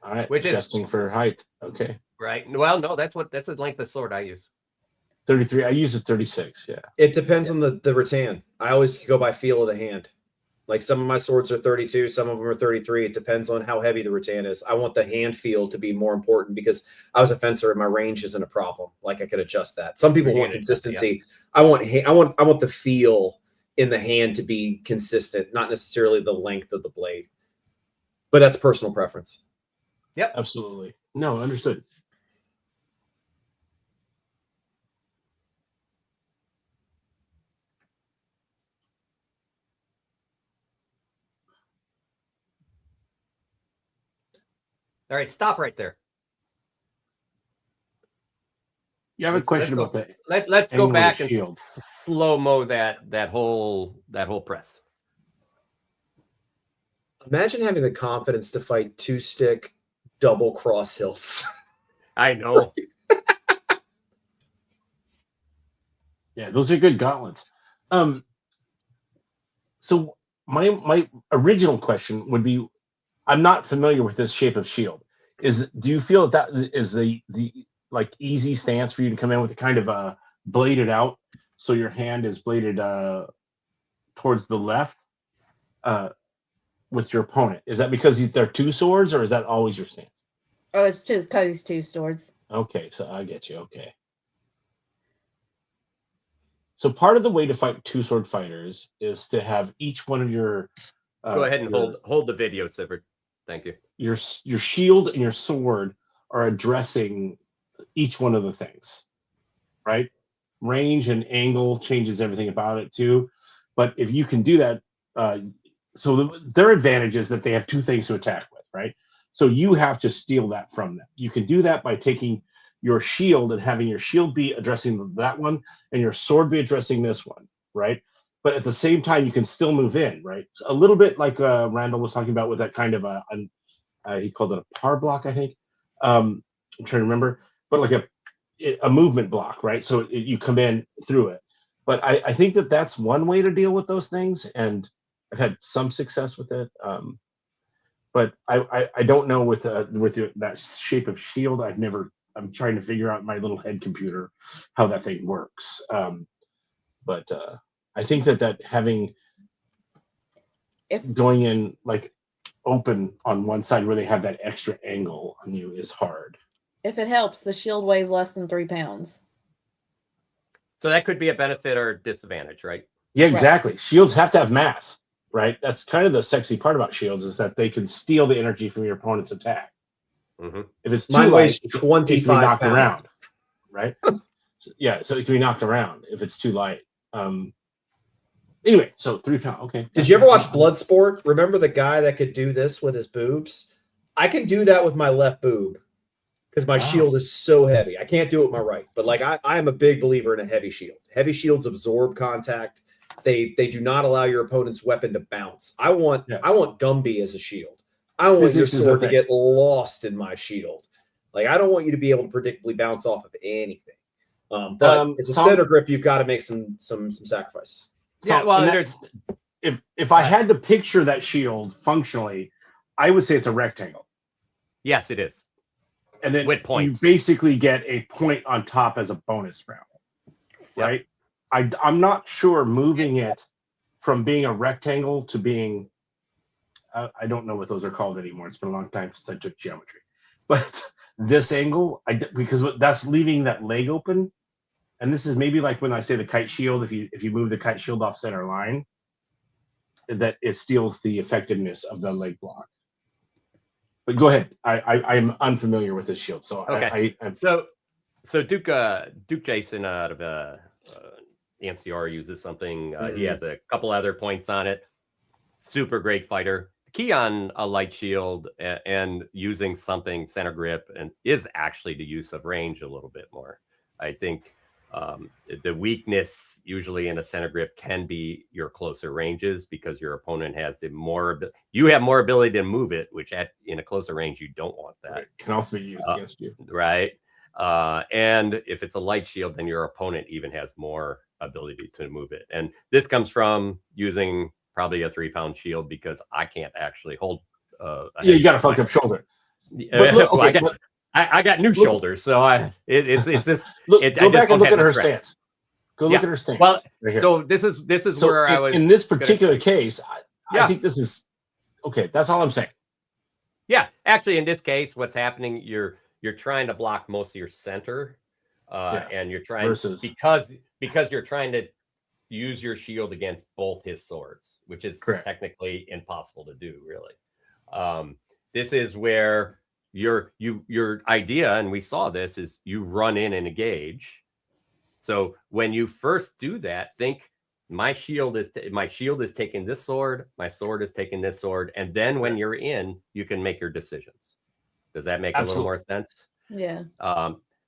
All right. Which is- adjusting for height. Okay. Right. Well, no, that's the length of sword I use. 33. I use a 36. Yeah. It depends on the rattan. I always go by feel of the hand. Like some of my swords are 32, some of them are 33. It depends on how heavy the rattan is. I want the hand feel to be more important because I was a fencer and my range isn't a problem. Like I could adjust that. Some people want consistency. Yeah. I want the feel in the hand to be consistent, not necessarily the length of the blade. But that's personal preference. Yep. Absolutely. No, understood. All right, stop right there. You have a question about that? Let's go back and shield. slow-mo that whole press. Imagine having the confidence to fight 2-stick double cross hilts. I know. Yeah, those are good gauntlets. So my original question would be, I'm not familiar with this shape of shield. Do you feel that is the like easy stance for you to come in with a kind of bladed out, so your hand is bladed towards the left with your opponent? Is that because they're two swords, or is that always your stance? Oh, it's just because he's two swords. Okay, so I get you. Okay. So part of the way to fight two sword fighters is to have each one of your go ahead and hold the video, Sivert. Thank you. Your shield and your sword are addressing each one of the things, right? Range and angle changes everything about it too. But if you can do that, their advantage is that they have two things to attack with, right? So you have to steal that from them. You can do that by taking your shield and having your shield be addressing that one and your sword be addressing this one, right? But at the same time, you can still move in, right? A little bit like Randall was talking about with that kind of he called it a par block, I think. I'm trying to remember, but like a movement block, right? So you come in through it. But I think that's one way to deal with those things, and I've had some success with it. But I don't know with that shape of shield. I'm trying to figure out my little head computer how that thing works. But I think that having going in like open on one side where they have that extra angle on you is hard. If it helps, the shield weighs less than 3 pounds. So that could be a benefit or disadvantage, right? Yeah, exactly. Right. Shields have to have mass, right? That's kind of the sexy part about shields, is that they can steal the energy from your opponent's attack. Mm-hmm. If it's too light, 25 it can be knocked pounds. around, right? So it can be knocked around if it's too light. Anyway, so 3 pounds. Okay. Did you ever watch Bloodsport? Remember the guy that could do this with his boobs? I can do that with my left boob because my shield is so heavy. I can't do it with my right. But like I am a big believer in a heavy shield. Heavy shields absorb contact. They do not allow your opponent's weapon to bounce. I want Gumby as a shield. I don't want your sword to get lost in my shield. Like I don't want you to be able to predictably bounce off of anything. But it's a center grip. You've got to make some sacrifices. So, yeah, well, if I had to picture that shield functionally, I would say it's a rectangle. Yes, it is. And then with points, you basically get a point on top as a bonus round, right? Yep. I'm not sure moving it from being a rectangle to being, I don't know what those are called anymore. It's been a long time since I took geometry. But this angle, because that's leaving that leg open. And this is maybe like when I say the kite shield, if you move the kite shield off center line, that it steals the effectiveness of the leg block. But go ahead. I'm unfamiliar with this shield, so okay. I'm so So Duke Jason out of NCR uses something. He has a couple other points on it. Super great fighter. The key on a light shield and using something center grip and is actually the use of range a little bit more. I think the weakness usually in a center grip can be your closer ranges because your opponent has you have more ability to move it, which in a closer range you don't want that. It can also be used against you, right? And if it's a light shield, then your opponent even has more ability to move it. And this comes from using probably a 3-pound shield because I can't actually hold. You got a fucked up shoulder. But look, okay, I got new shoulders, so it's just go back and look at her stance. Go look at her stance. Well, right so this is so where I was in this particular case. I think this is okay. That's all I'm saying. Yeah, actually, in this case, what's happening? You're trying to block most of your center, and you're trying because you're trying to use your shield against both his swords, which is technically impossible to do, really. This is where your idea, and we saw this, is you run in and engage. So when you first do that, think my shield is taking this sword, my sword is taking this sword, and then when you're in, you can make your decisions. Does that make a little more sense? Yeah.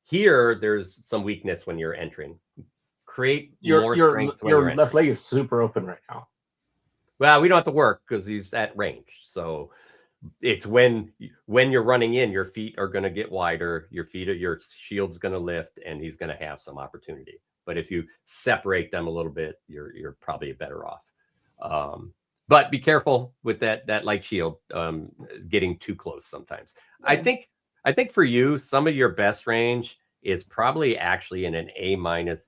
Here, there's some weakness when you're entering. Create more strength. Your left leg is super open right now. Well, we don't have to work because he's at range. So it's when you're running in, your feet are going to get wider. Your shield's going to lift, and he's going to have some opportunity. But if you separate them a little bit, you're probably better off. But be careful with that light shield getting too close sometimes. Yeah. I think for you, some of your best range is probably actually in an A-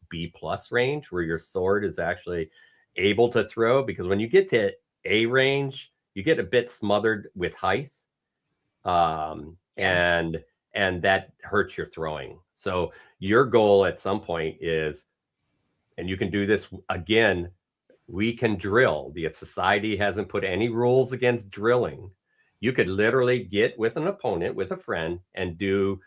B+ range where your sword is actually able to throw, because when you get to A range, you get a bit smothered with height, and that hurts your throwing. So your goal at some point is, and you can do this again, we can drill. The society hasn't put any rules against drilling. You could literally get with an opponent, with a friend, and do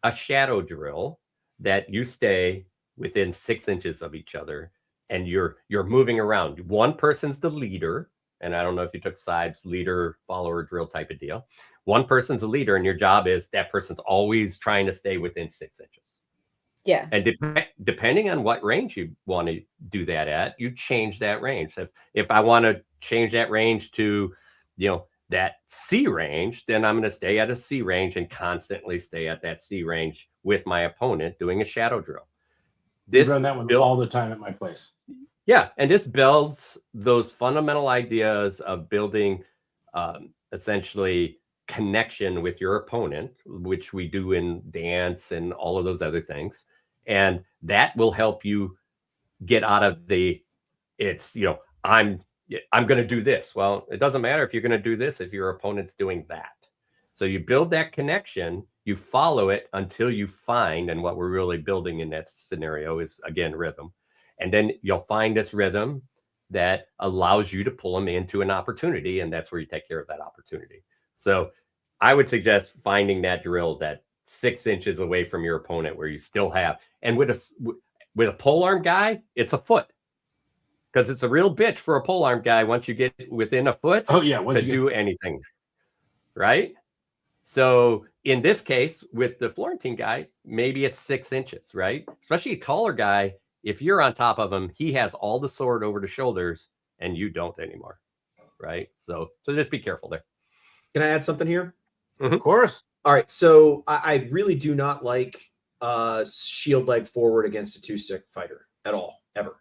a shadow drill that you stay within 6 inches of each other, and you're moving around. One person's the leader, and I don't know if you took sides, leader, follower drill type of deal. One person's a leader, and your job is that person's always trying to stay within 6 inches. Yeah. And depending on what range you want to do that at, you change that range. If I want to change that range to, that C range, then I'm going to stay at a C range and constantly stay at that C range with my opponent doing a shadow drill. We run that one all the time at my place. Yeah, and this builds those fundamental ideas of building essentially connection with your opponent, which we do in dance and all of those other things. And that will help you get out of I'm going to do this. Well, it doesn't matter if you're going to do this if your opponent's doing that. So you build that connection, you follow it until you find, and what we're really building in that scenario is, again, rhythm. And then you'll find this rhythm that allows you to pull them into an opportunity, and that's where you take care of that opportunity. So I would suggest finding that drill that 6 inches away from your opponent where you still have, and with a polearm guy, it's a foot. Because it's a real bitch for a polearm guy once you get within a foot to do anything, right? So in this case, with the Florentine guy, maybe it's 6 inches, right? Especially a taller guy, if you're on top of him, he has all the sword over the shoulders and you don't anymore, right? So just be careful there. Can I add something here? Mm-hmm. Of course. All right, so I really do not like shield leg forward against a 2-stick fighter at all, ever.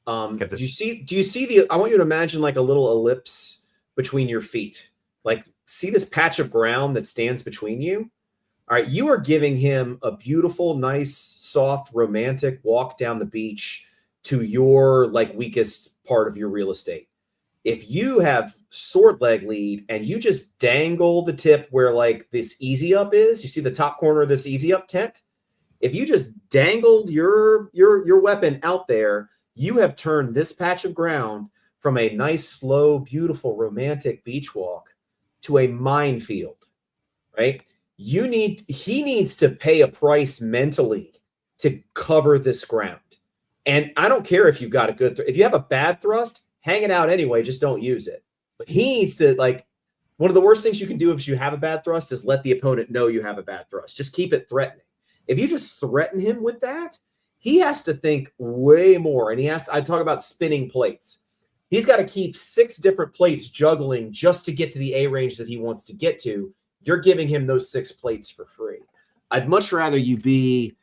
Do you see I want you to imagine like a little ellipse between your feet. Like, see this patch of ground that stands between you? All right, you are giving him a beautiful, nice, soft, romantic walk down the beach to your weakest part of your real estate. If you have sword leg lead and you just dangle the tip where this easy up is, you see the top corner of this easy up tent? If you just dangled your weapon out there, you have turned this patch of ground from a nice, slow, beautiful, romantic beach walk to a minefield, right? He needs to pay a price mentally to cover this ground. And I don't care if you've got a good, if you have a bad thrust, hang it out anyway, just don't use it. But he needs to, like, one of the worst things you can do if you have a bad thrust is let the opponent know you have a bad thrust. Just keep it threatening. If you just threaten him with that, he has to think way more. And I talk about spinning plates. He's got to keep 6 different plates juggling just to get to the A range that he wants to get to. You're giving him those 6 plates for free. I'd much rather you be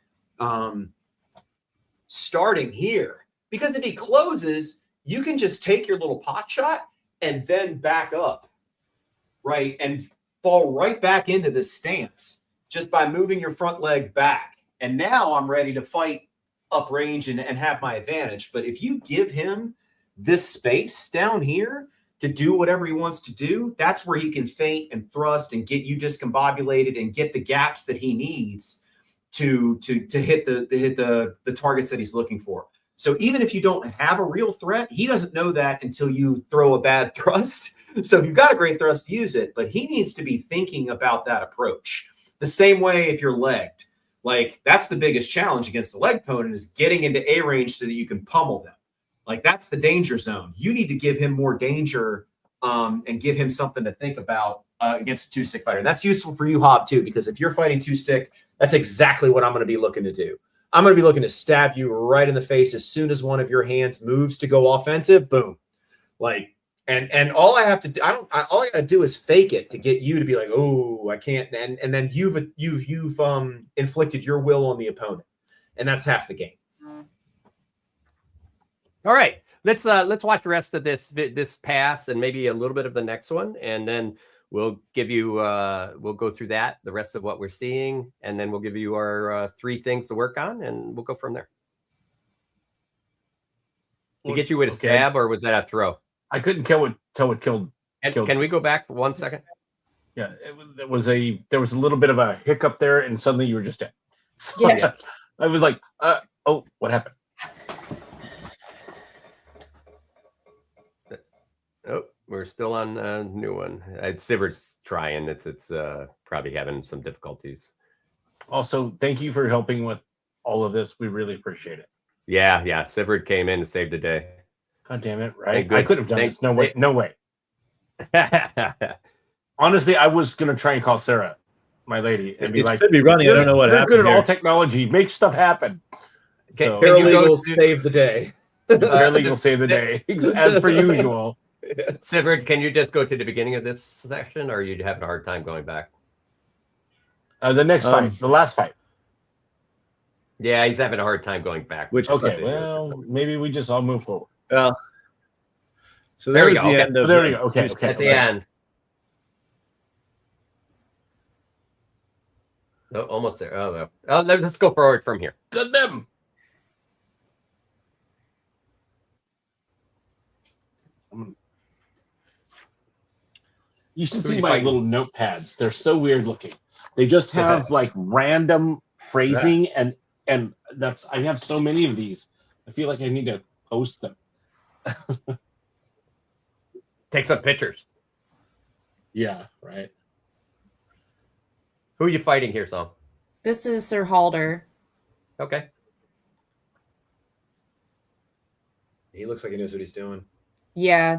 starting here, because if he closes, you can just take your little pot shot and then back up, right? And fall right back into this stance just by moving your front leg back. And now I'm ready to fight up range and have my advantage. But if you give him this space down here to do whatever he wants to do, that's where he can feint and thrust and get you discombobulated and get the gaps that he needs to hit the targets that he's looking for. So even if you don't have a real threat, he doesn't know that until you throw a bad thrust. So if you've got a great thrust, use it, but he needs to be thinking about that approach. The same way if you're legged. Like, that's the biggest challenge against a leg opponent, is getting into A range so that you can pummel them. Like, that's the danger zone. You need to give him more danger and give him something to think about against a 2-stick fighter. And that's useful for you, Hob, too, because if you're fighting 2-stick, that's exactly what I'm going to be looking to do. I'm going to be looking to stab you right in the face as soon as one of your hands moves to go offensive. Boom. Like, and all I have to do, all I got to do is fake it to get you to be like, oh, I can't. And then you've inflicted your will on the opponent, and that's half the game. All right, let's watch the rest of this pass and maybe a little bit of the next one, and then we'll give you we'll go through the rest of what we're seeing, and then we'll give you our 3 things to work on, and we'll go from there. To get you with a stab, or was that a throw? I couldn't tell what killed. Can we go back for 1 second? Yeah, there was a little bit of a hiccup there, and suddenly you were just dead. So Yeah. I was like, oh, what happened? Oh, we're still on a new one. Siverd's trying. It's probably having some difficulties. Also, thank you for helping with all of this. We really appreciate it. Yeah. Siverd came in to save the day. God damn it! Right? Good. I could have done this. No way. No way. Honestly, I was gonna try and call Sarah, my lady, and be like, should be running. I don't know what happened. You're good at all here. technology. Make stuff happen. So, Paralegals save the day. paralegal save the day, as per usual. Siverd, can you just go to the beginning of this section, or are you having a hard time going back? The next fight, the last fight. Yeah, he's having a hard time going back. Okay, well, maybe we just all move forward. Well, so there we was go. the end of There we go. Okay. At the end. Oh, almost there. Oh, no. Let's go forward from here. Good them. You should see my little notepads. They're so weird looking. They just have like random phrasing and that's, I have so many of these. I feel like I need to post them. Take some pictures. Yeah, right. Who are you fighting here, Sam? This is Sir Halder. Okay. He looks like he knows what he's doing. Yeah.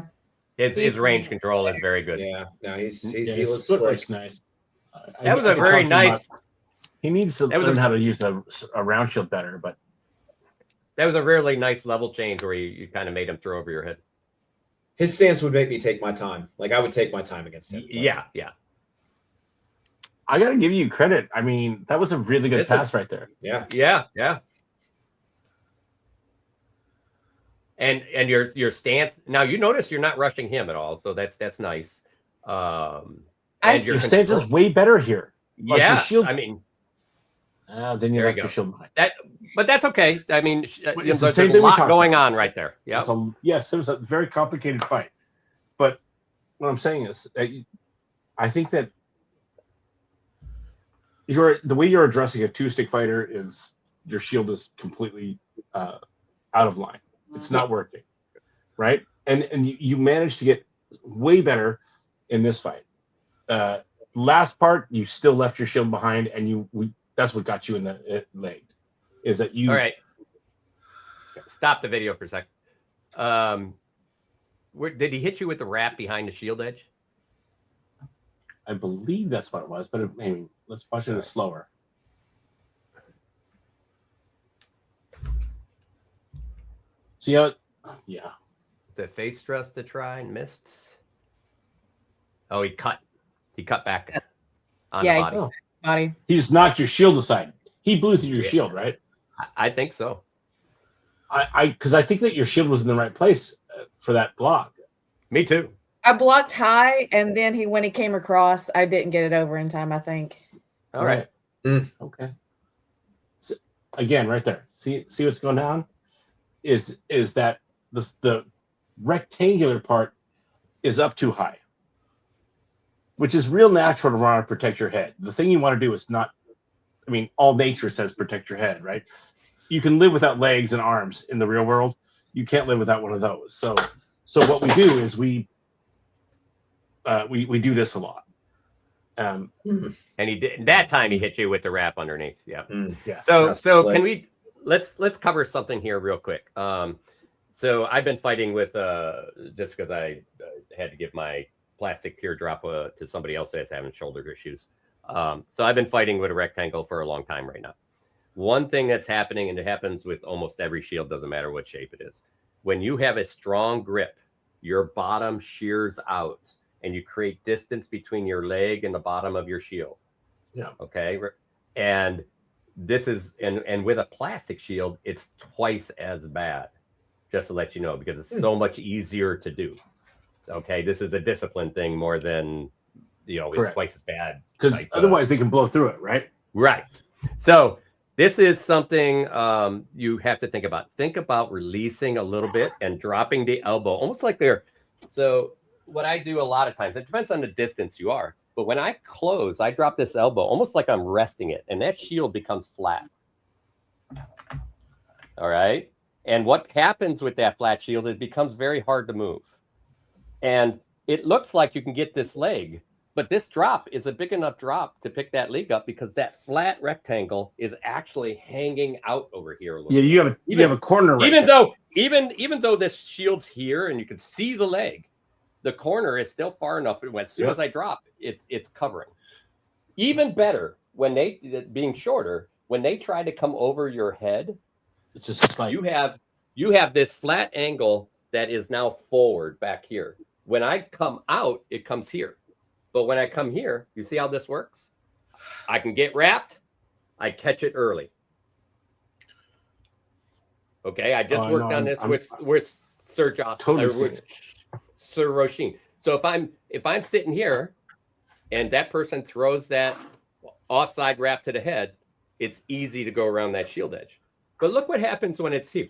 His range control is very good. Yeah, no, he His looks footwork's slick. nice. That was a very nice. He needs to learn how to use a round shield better, but That was a really nice level change where you kind of made him throw over your head. His stance would make me take my time. Like, I would take my time against him. Yeah. I got to give you credit. I mean, that was a really good pass right there. Yeah. And your stance. Now you notice you're not rushing him at all, so that's nice. Your stance is way better here. Like yes, shield, I mean, then you left your shield behind. But that's okay. I mean, it's there's a lot going on right there. Yeah. Yes, it was a very complicated fight. But what I'm saying is, I think that the way you're addressing a 2-stick fighter is your shield is completely out of line. It's not working, right? And you managed to get way better in this fight. Last part, you still left your shield behind, and that's what got you in the leg. is that you. All right. Stop the video for a second. Did he hit you with the wrap behind the shield edge? I believe that's what it was, but maybe let's watch it slower. See how? Yeah. The face thrust to try and missed. Oh, he cut back on the body. Oh. Body. He just knocked your shield aside. He blew through your shield, right? I think so. Because I think that your shield was in the right place for that block. Me too. I blocked high, and then when he came across, I didn't get it over in time, I think. All right. Okay. So, again, right there. See what's going on? Is that the rectangular part is up too high, which is real natural to want to protect your head. The thing you want to do is not, I mean, all nature says protect your head, right? You can live without legs and arms in the real world. You can't live without one of those. So what we do is we do this a lot. And he did that time. He hit you with the wrap underneath. Yeah. Yeah. So can we let's cover something here real quick. So I've been fighting with just because I had to give my plastic teardrop to somebody else that's having shoulder issues. So I've been fighting with a rectangle for a long time right now. One thing that's happening, and it happens with almost every shield, doesn't matter what shape it is. When you have a strong grip, your bottom shears out and you create distance between your leg and the bottom of your shield. Yeah. Okay. And this is, and with a plastic shield, it's twice as bad, just to let you know, because it's so much easier to do. Okay. This is a discipline thing more than, it's twice as bad. Because otherwise they can blow through it, right? Right. So this is something you have to think about. Think about releasing a little bit and dropping the elbow, almost like they're. So what I do a lot of times, it depends on the distance you are, but when I close, I drop this elbow almost like I'm resting it, and that shield becomes flat. All right. And what happens with that flat shield, it becomes very hard to move. And it looks like you can get this leg, but this drop is a big enough drop to pick that leg up because that flat rectangle is actually hanging out over here a little bit. You have a corner right even there. even though this shield's here and you can see the leg, the corner is still far enough. As soon as I drop, it's covering. Even better, when they being shorter, when they try to come over your head, it's just like you have this flat angle that is now forward back here. When I come out, it comes here. But when I come here, you see how this works? I can get wrapped. I catch it early. Okay, I just worked on this with Sir Jocelyn, with Sir Roshin. So if I'm sitting here, and that person throws that offside wrap to the head, it's easy to go around that shield edge. But look what happens when it's here.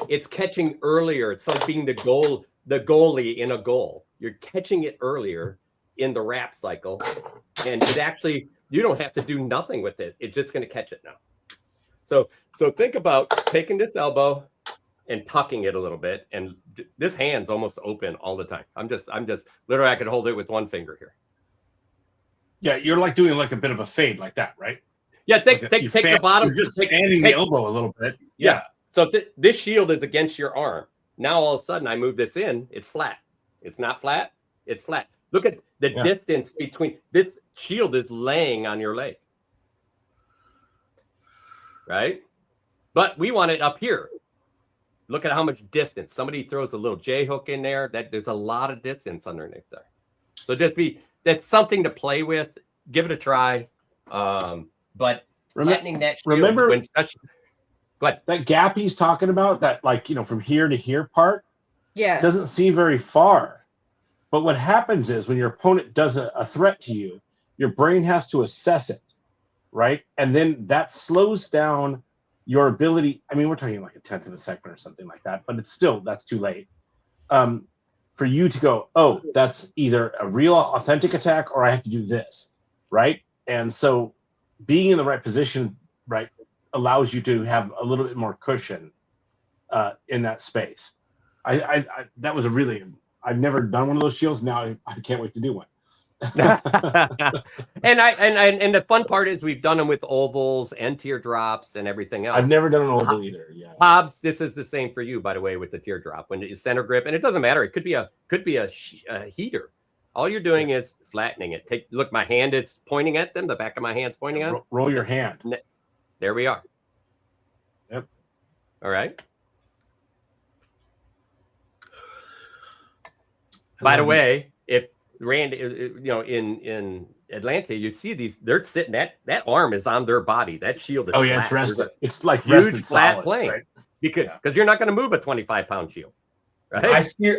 It's catching earlier. It's like being the goalie in a goal. You're catching it earlier in the wrap cycle, and it actually, you don't have to do nothing with it. It's just going to catch it now. So think about taking this elbow and tucking it a little bit, and this hand's almost open all the time. I'm just literally, I could hold it with one finger here. Yeah, you're like doing like a bit of a fade like that, right? Yeah, take the bottom. You're just fanning the elbow a little bit. Yeah. So this shield is against your arm. Now all of a sudden I move this in, it's flat. It's not flat, it's flat. Look at the distance between this shield is laying on your leg. Right? But we want it up here. Look at how much distance. Somebody throws a little J hook in there. That there's a lot of distance underneath there. So that's something to play with. Give it a try. But flattening that shield, remember that gap he's talking about, that from here to here part, doesn't seem very far. But what happens is when your opponent does a threat to you, your brain has to assess it, right? And then that slows down your ability. I mean, we're talking like a 10th of a second or something like that, but that's too late. For you to go, oh, that's either a real authentic attack or I have to do this, right? And so being in the right position, right, allows you to have a little bit more cushion in that space. That was I've never done one of those shields. Now I can't wait to do one. And the fun part is we've done them with ovals and teardrops and everything else. I've never done an oval either. Yeah. Hobbs, this is the same for you, by the way, with the teardrop. When you center grip, and it doesn't matter. It could be a heater. All you're doing is flattening it. Look, my hand is pointing at them. The back of my hand's pointing on. Roll your hand. There we are. Yep. All right. By the way, if Randy, in Atlanta, you see these, they're sitting, that arm is on their body. That shield is it's rested. It's like huge rested flat solid, plane. right? Because you're not going to move a 25-pound shield. Right?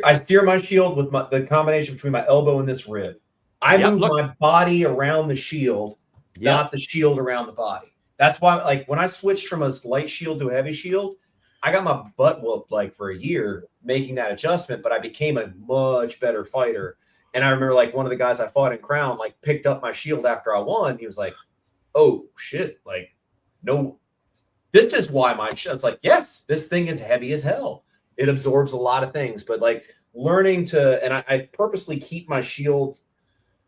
I steer my shield with the combination between my elbow and this rib. I move my body around the shield, not the shield around the body. That's why, like, when I switched from a light shield to a heavy shield, I got my butt whooped like for a year making that adjustment, but I became a much better fighter. And I remember, like, one of the guys I fought in Crown, like, picked up my shield after I won. He was like, "Oh shit! Like, no, this is why my shield's like, yes, this thing is heavy as hell. It absorbs a lot of things, but like learning to, and I purposely keep my shield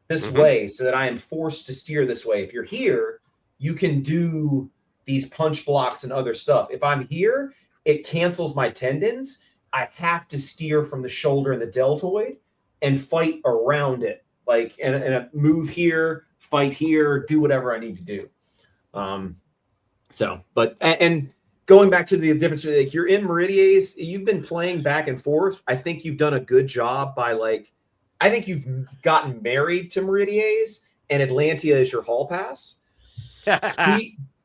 this way so that I am forced to steer this way. If you're here, you can do these punch blocks and other stuff. If I'm here, it cancels my tendons. I have to steer from the shoulder and the deltoid and fight around it. Like, and move here, fight here, do whatever I need to do. And going back to the difference, like, you're in Meridies, you've been playing back and forth. I think you've done a good job by, like, I think you've gotten married to Meridies and Atlantia is your hall pass.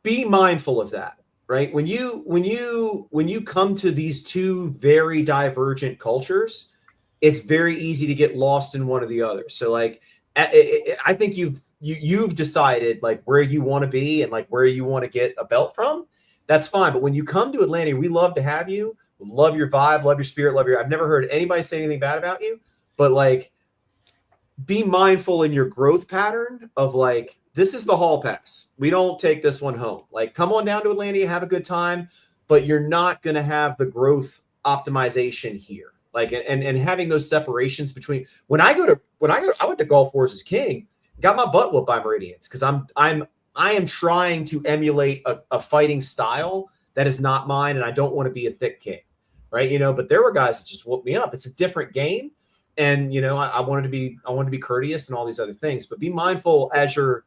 Be mindful of that, right? When you come to these two very divergent cultures, it's very easy to get lost in one or the other. So, like, I think you've decided, like, where you want to be and, like, where you want to get a belt from. That's fine. But when you come to Atlanta, we love to have you. We love your vibe, love your spirit, I've never heard anybody say anything bad about you, but, like, be mindful in your growth pattern of, like, this is the hall pass. We don't take this one home. Like, come on down to Atlanta, have a good time, but you're not going to have the growth optimization here. Like, and having those separations between I went to Gulf Wars as King, got my butt whooped by Meridians because I am trying to emulate a fighting style that is not mine, and I don't want to be a thick king, right? But there were guys that just whooped me up. It's a different game, and I wanted to be courteous and all these other things. But be mindful as you're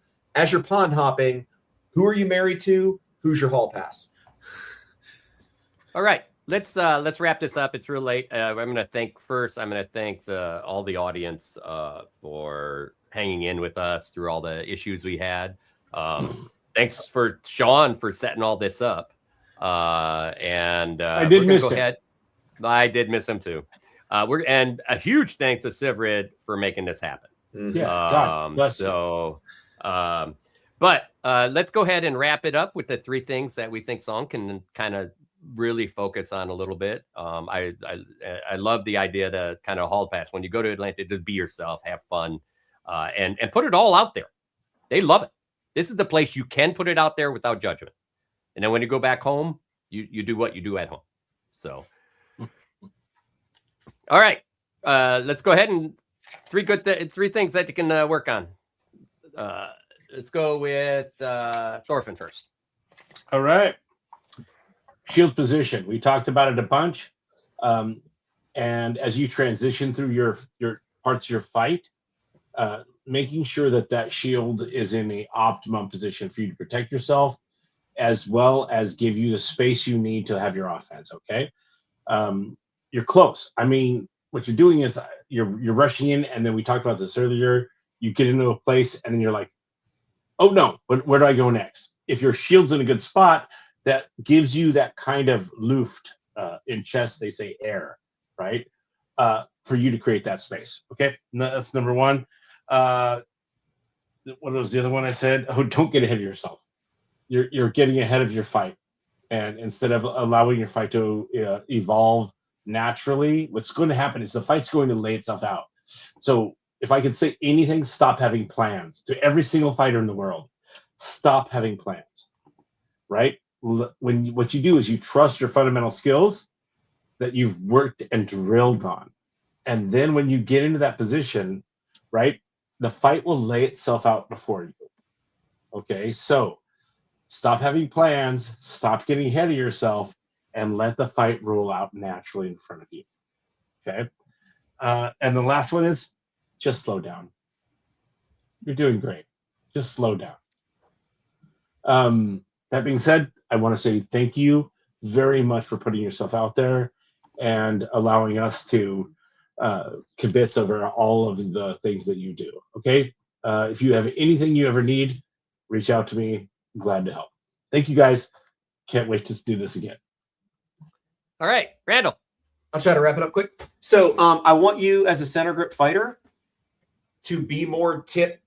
pond hopping. Who are you married to? Who's your hall pass? All right, let's wrap this up. It's real late. I'm going to thank all the audience for hanging in with us through all the issues we had. Thanks for Sean for setting all this up. I did miss him. I did miss him too. And a huge thanks to Sivrid for making this happen. Yeah. God bless you. But let's go ahead and wrap it up with the three things that we think Song can kind of really focus on a little bit. I love the idea to kind of hall pass when you go to Atlanta, just be yourself, have fun, and put it all out there. They love it. This is the place you can put it out there without judgment. And then when you go back home, you do what you do at home. So, all right, let's go ahead and three things that you can work on. Let's go with Thorfinn first. All right. Shield position. We talked about it a bunch. And as you transition through your parts of your fight, making sure that shield is in the optimum position for you to protect yourself, as well as give you the space you need to have your offense. Okay. You're close. I mean, what you're doing is you're rushing in, and then we talked about this earlier. You get into a place, and then you're like, oh no, but where do I go next? If your shield's in a good spot, that gives you that kind of luft. In chess, they say air, right? For you to create that space. Okay, that's number one. What was the other one I said? Oh, don't get ahead of yourself. You're getting ahead of your fight, and instead of allowing your fight to evolve naturally, what's going to happen is the fight's going to lay itself out. So if I could say anything, stop having plans. To every single fighter in the world, stop having plans, right? What you do is you trust your fundamental skills that you've worked and drilled on. And then when you get into that position, right, the fight will lay itself out before you. Okay, so stop having plans, stop getting ahead of yourself, and let the fight roll out naturally in front of you. Okay, and the last one is just slow down. You're doing great. Just slow down. That being said, I want to say thank you very much for putting yourself out there and allowing us to kibitz over all of the things that you do. Okay, if you have anything you ever need, reach out to me. I'm glad to help. Thank you guys. Can't wait to do this again. All right, Randall. I'll try to wrap it up quick. So I want you as a center grip fighter to be more tip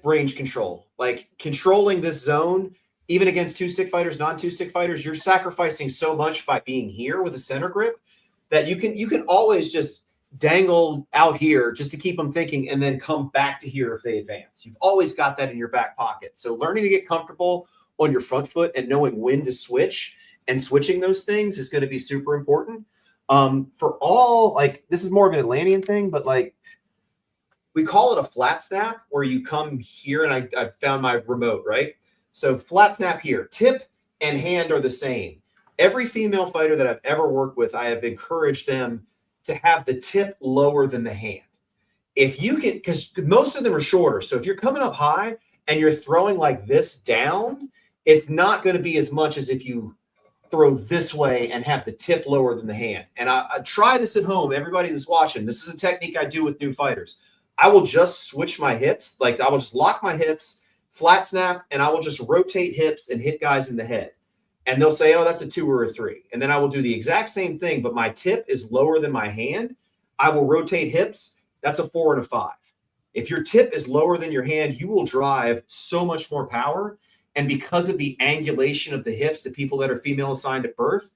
range control, like controlling this zone. Even against 2-stick fighters, non-2-stick fighters, you're sacrificing so much by being here with a center grip that you can always just dangle out here just to keep them thinking and then come back to here if they advance. You've always got that in your back pocket. So learning to get comfortable on your front foot and knowing when to switch and switching those things is going to be super important. For all, like, this is more of an Atlantean thing, but like we call it a flat snap where you come here, and I found my remote, right? So flat snap here, tip and hand are the same. Every female fighter that I've ever worked with, I have encouraged them to have the tip lower than the hand. If you can, because most of them are shorter. So if you're coming up high and you're throwing like this down, it's not going to be as much as if you throw this way and have the tip lower than the hand. And I try this at home. Everybody that's watching, this is a technique I do with new fighters. I will just switch my hips. Like I will just lock my hips, flat snap, and I will just rotate hips and hit guys in the head. And they'll say, oh, that's a 2 or a 3. And then I will do the exact same thing, but my tip is lower than my hand. I will rotate hips. That's a 4 and a 5. If your tip is lower than your hand, you will drive so much more power. And because of the angulation of the hips, the people that are female assigned at birth,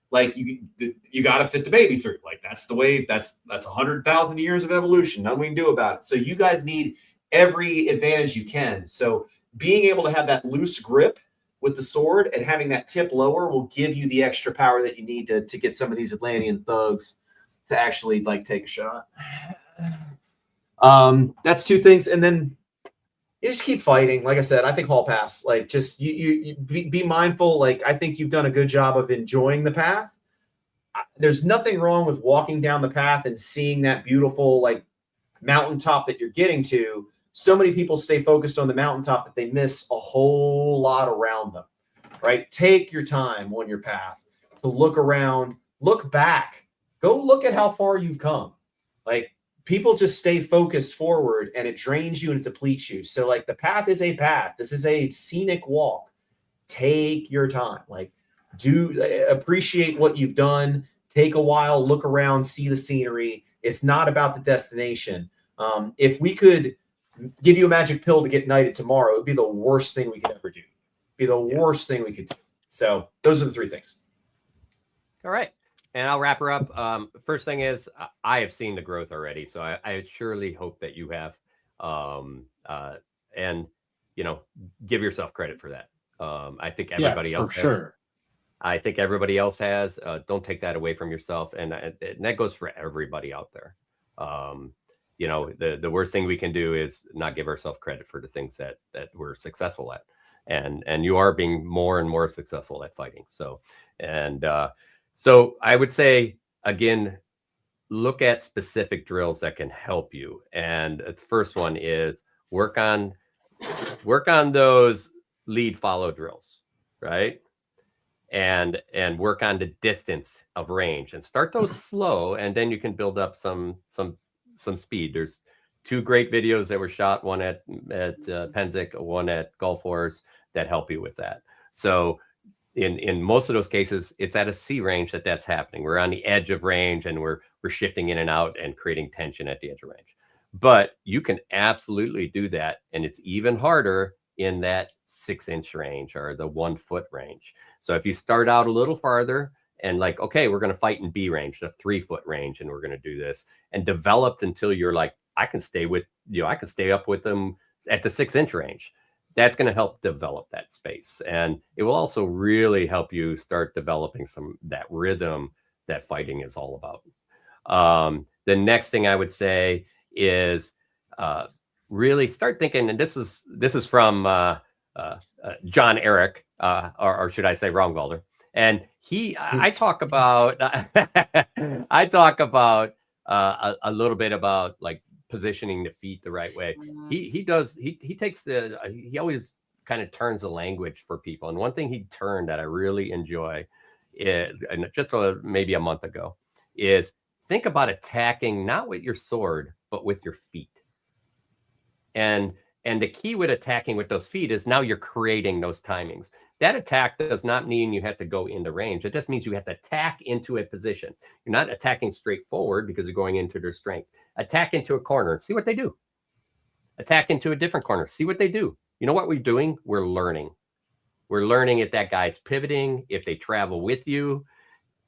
like you got to fit the baby through. Like that's the way, that's 100,000 years of evolution. Nothing we can do about it. So you guys need every advantage you can. So being able to have that loose grip with the sword and having that tip lower will give you the extra power that you need to get some of these Atlantean thugs to actually like take a shot. That's 2 things. And then you just keep fighting. Like I said, I think hall pass, like just you be mindful. Like I think you've done a good job of enjoying the path. There's nothing wrong with walking down the path and seeing that beautiful like mountaintop that you're getting to. So many people stay focused on the mountaintop that they miss a whole lot around them, right? Take your time on your path to look around, look back, go look at how far you've come. Like people just stay focused forward and it drains you and it depletes you. So like the path is a path. This is a scenic walk. Take your time. Like appreciate what you've done. Take a while, look around, see the scenery. It's not about the destination. If we could give you a magic pill to get knighted tomorrow, it would be the worst thing we could ever do. Be the worst thing we could do. So those are the 3 things. All right. And I'll wrap her up. First thing is I have seen the growth already. So I surely hope that you have. And, you know, give yourself credit for that. I think everybody else has. Sure. I think everybody else has. Don't take that away from yourself. And that goes for everybody out there. You know, the worst thing we can do is not give ourselves credit for the things that we're successful at. And you are being more and more successful at fighting. So, so I would say, again, look at specific drills that can help you. And the first one is work on those lead follow drills, right? And work on the distance of range and start those slow. And then you can build up some speed. There's 2 great videos that were shot, one at Penzic, one at Gulf Wars, that help you with that. So in most of those cases, it's at a C range that's happening. We're on the edge of range and we're shifting in and out and creating tension at the edge of range. But you can absolutely do that. And it's even harder in that 6-inch range or the 1 foot range. So if you start out a little farther and like, okay, we're going to fight in B range, the 3 foot range, and we're going to do this and developed until you're like, I can stay up with them at the 6-inch range. That's going to help develop that space. And it will also really help you start developing that rhythm that fighting is all about. The next thing I would say is, really start thinking, and this is from John Eric, or should I say Raumwalder, and I talk about I talk about a little bit about like positioning the feet the right way. He always kind of turns the language for people, and one thing he turned that I really enjoy is, and just maybe a month ago, is think about attacking not with your sword but with your feet. And the key with attacking with those feet is now you're creating those timings. That attack does not mean you have to go into range. It just means you have to attack into a position. You're not attacking straight forward because you're going into their strength. Attack into a corner, see what they do. Attack into a different corner, see what they do. You know what we're doing? We're learning. We're learning if that guy's pivoting, if they travel with you.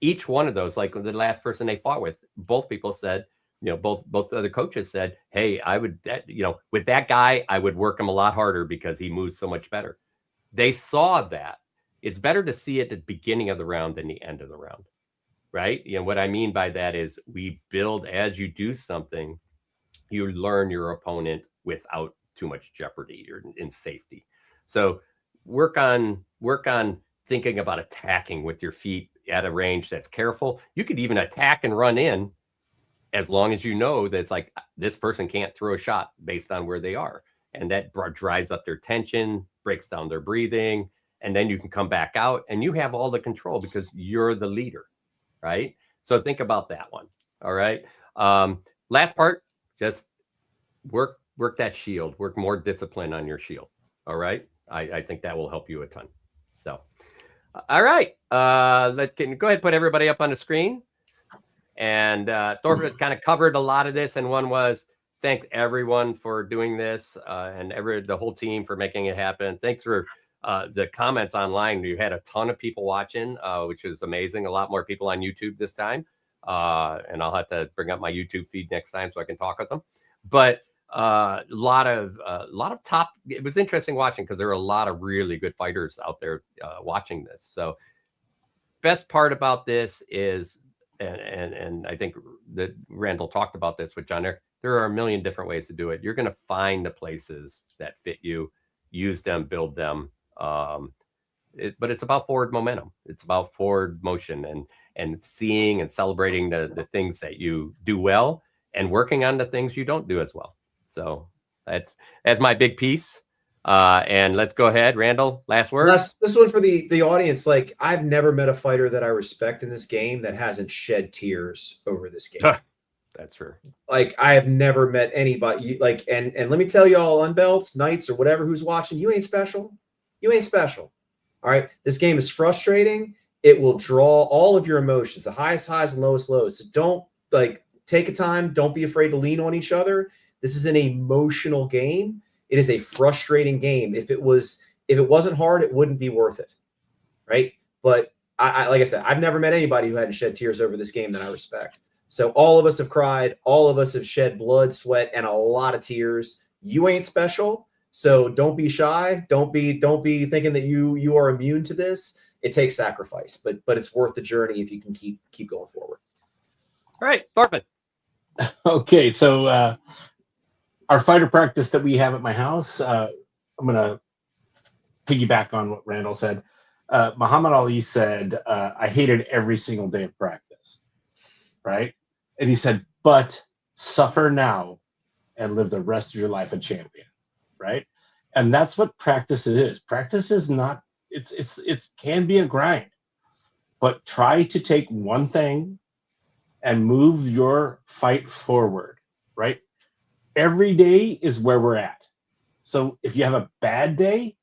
Each one of those, like the last person they fought with, both people said, both the other coaches said, hey, I would, with that guy, I would work him a lot harder because he moves so much better. They saw that. It's better to see it at the beginning of the round than the end of the round, right? What I mean by that is we build, as you do something, you learn your opponent without too much jeopardy or in safety. So work on thinking about attacking with your feet at a range that's careful. You could even attack and run in, as long as you know that it's like this person can't throw a shot based on where they are. And that drives up their tension, breaks down their breathing, and then you can come back out and you have all the control because you're the leader, right? So think about that one, all right? Last part, just work that shield, work more discipline on your shield, all right? I think that will help you a ton. So, all right, go ahead and put everybody up on the screen. And Thorfinn kind of covered a lot of this, and one was thank everyone for doing this, and the whole team for making it happen. Thanks for the comments online. You had a ton of people watching, which is amazing. A lot more people on YouTube this time, and I'll have to bring up my YouTube feed next time so I can talk with them. But a lot of top. It was interesting watching because there were a lot of really good fighters out there watching this. So best part about this is. And I think that Randall talked about this with John. There are a million different ways to do it. You're going to find the places that fit you, use them, build them. But it's about forward momentum. It's about forward motion and seeing and celebrating the things that you do well and working on the things you don't do as well. So that's my big piece. And let's go ahead, Randall. Last word. This one for the audience. Like, I've never met a fighter that I respect in this game that hasn't shed tears over this game. That's true. Like, I have never met anybody like, and let me tell y'all, unbelts, knights, or whatever who's watching, you ain't special. You ain't special. All right. This game is frustrating. It will draw all of your emotions, the highest highs and lowest lows. So don't take a time. Don't be afraid to lean on each other. This is an emotional game. It is a frustrating game. If it wasn't hard, it wouldn't be worth it, right? But I like I said, I've never met anybody who hadn't shed tears over this game that I respect. So all of us have cried. All of us have shed blood, sweat, and a lot of tears. You ain't special, so don't be shy. Don't be thinking that you are immune to this. It takes sacrifice, but it's worth the journey if you can keep going forward. All right, Thorfinn. Okay, so. Our fighter practice that we have at my house, I'm going to piggyback on what Randall said. Muhammad Ali said, I hated every single day of practice, right? And he said, but suffer now and live the rest of your life a champion, right? And that's what practice is. Practice is not, it can be a grind, but try to take one thing and move your fight forward, right? Every day is where we're at. So if you have a bad day,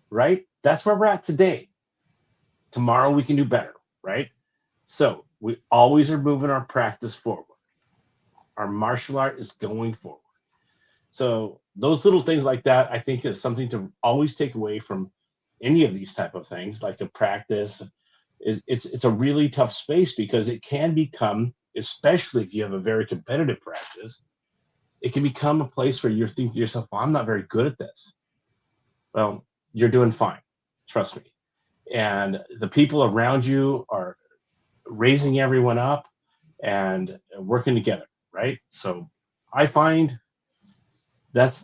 right, that's where we're at today. Tomorrow we can do better, right? So we always are moving our practice forward. Our martial art is going forward. So those little things like that, I think, is something to always take away from any of these type of things, like a practice. It's a really tough space because it can become, especially if you have a very competitive practice, it can become a place where you're thinking to yourself, well, I'm not very good at this. Well, you're doing fine. Trust me. And the people around you are raising everyone up and working together, right? So I find that's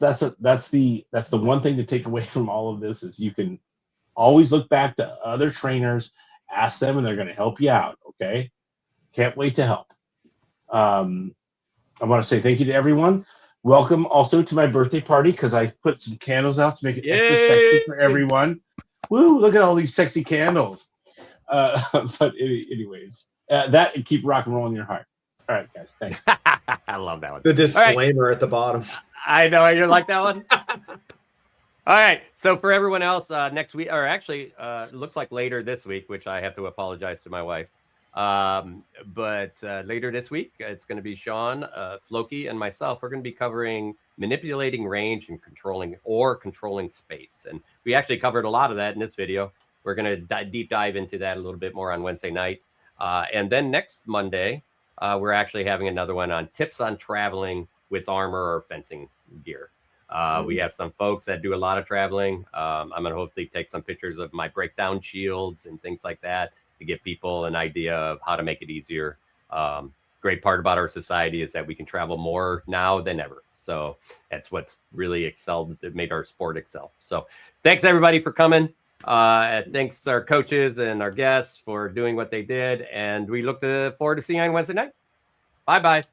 the one thing to take away from all of this is you can always look back to other trainers, ask them, and they're going to help you out. Okay, can't wait to help. I want to say thank you to everyone. Welcome also to my birthday party because I put some candles out to make it extra sexy for everyone. Woo! Look at all these sexy candles. But anyways, that and keep rock and roll in your heart. All right, guys. Thanks. I love that one. The disclaimer at the bottom. I know you like that one. All right. So for everyone else, next week, or actually, it looks like later this week, which I have to apologize to my wife. But later this week, it's going to be Sean, Floki, and myself. We're going to be covering manipulating range and controlling space. And we actually covered a lot of that in this video. We're going to deep dive into that a little bit more on Wednesday night. And then next Monday, we're actually having another one on tips on traveling with armor or fencing gear. We have some folks that do a lot of traveling. I'm going to hopefully take some pictures of my breakdown shields and things like that to give people an idea of how to make it easier. Great part about our society is that we can travel more now than ever. So that's what's really made our sport excel. So thanks everybody for coming. Thanks our coaches and our guests for doing what they did. And we look forward to seeing you on Wednesday night. Bye-bye.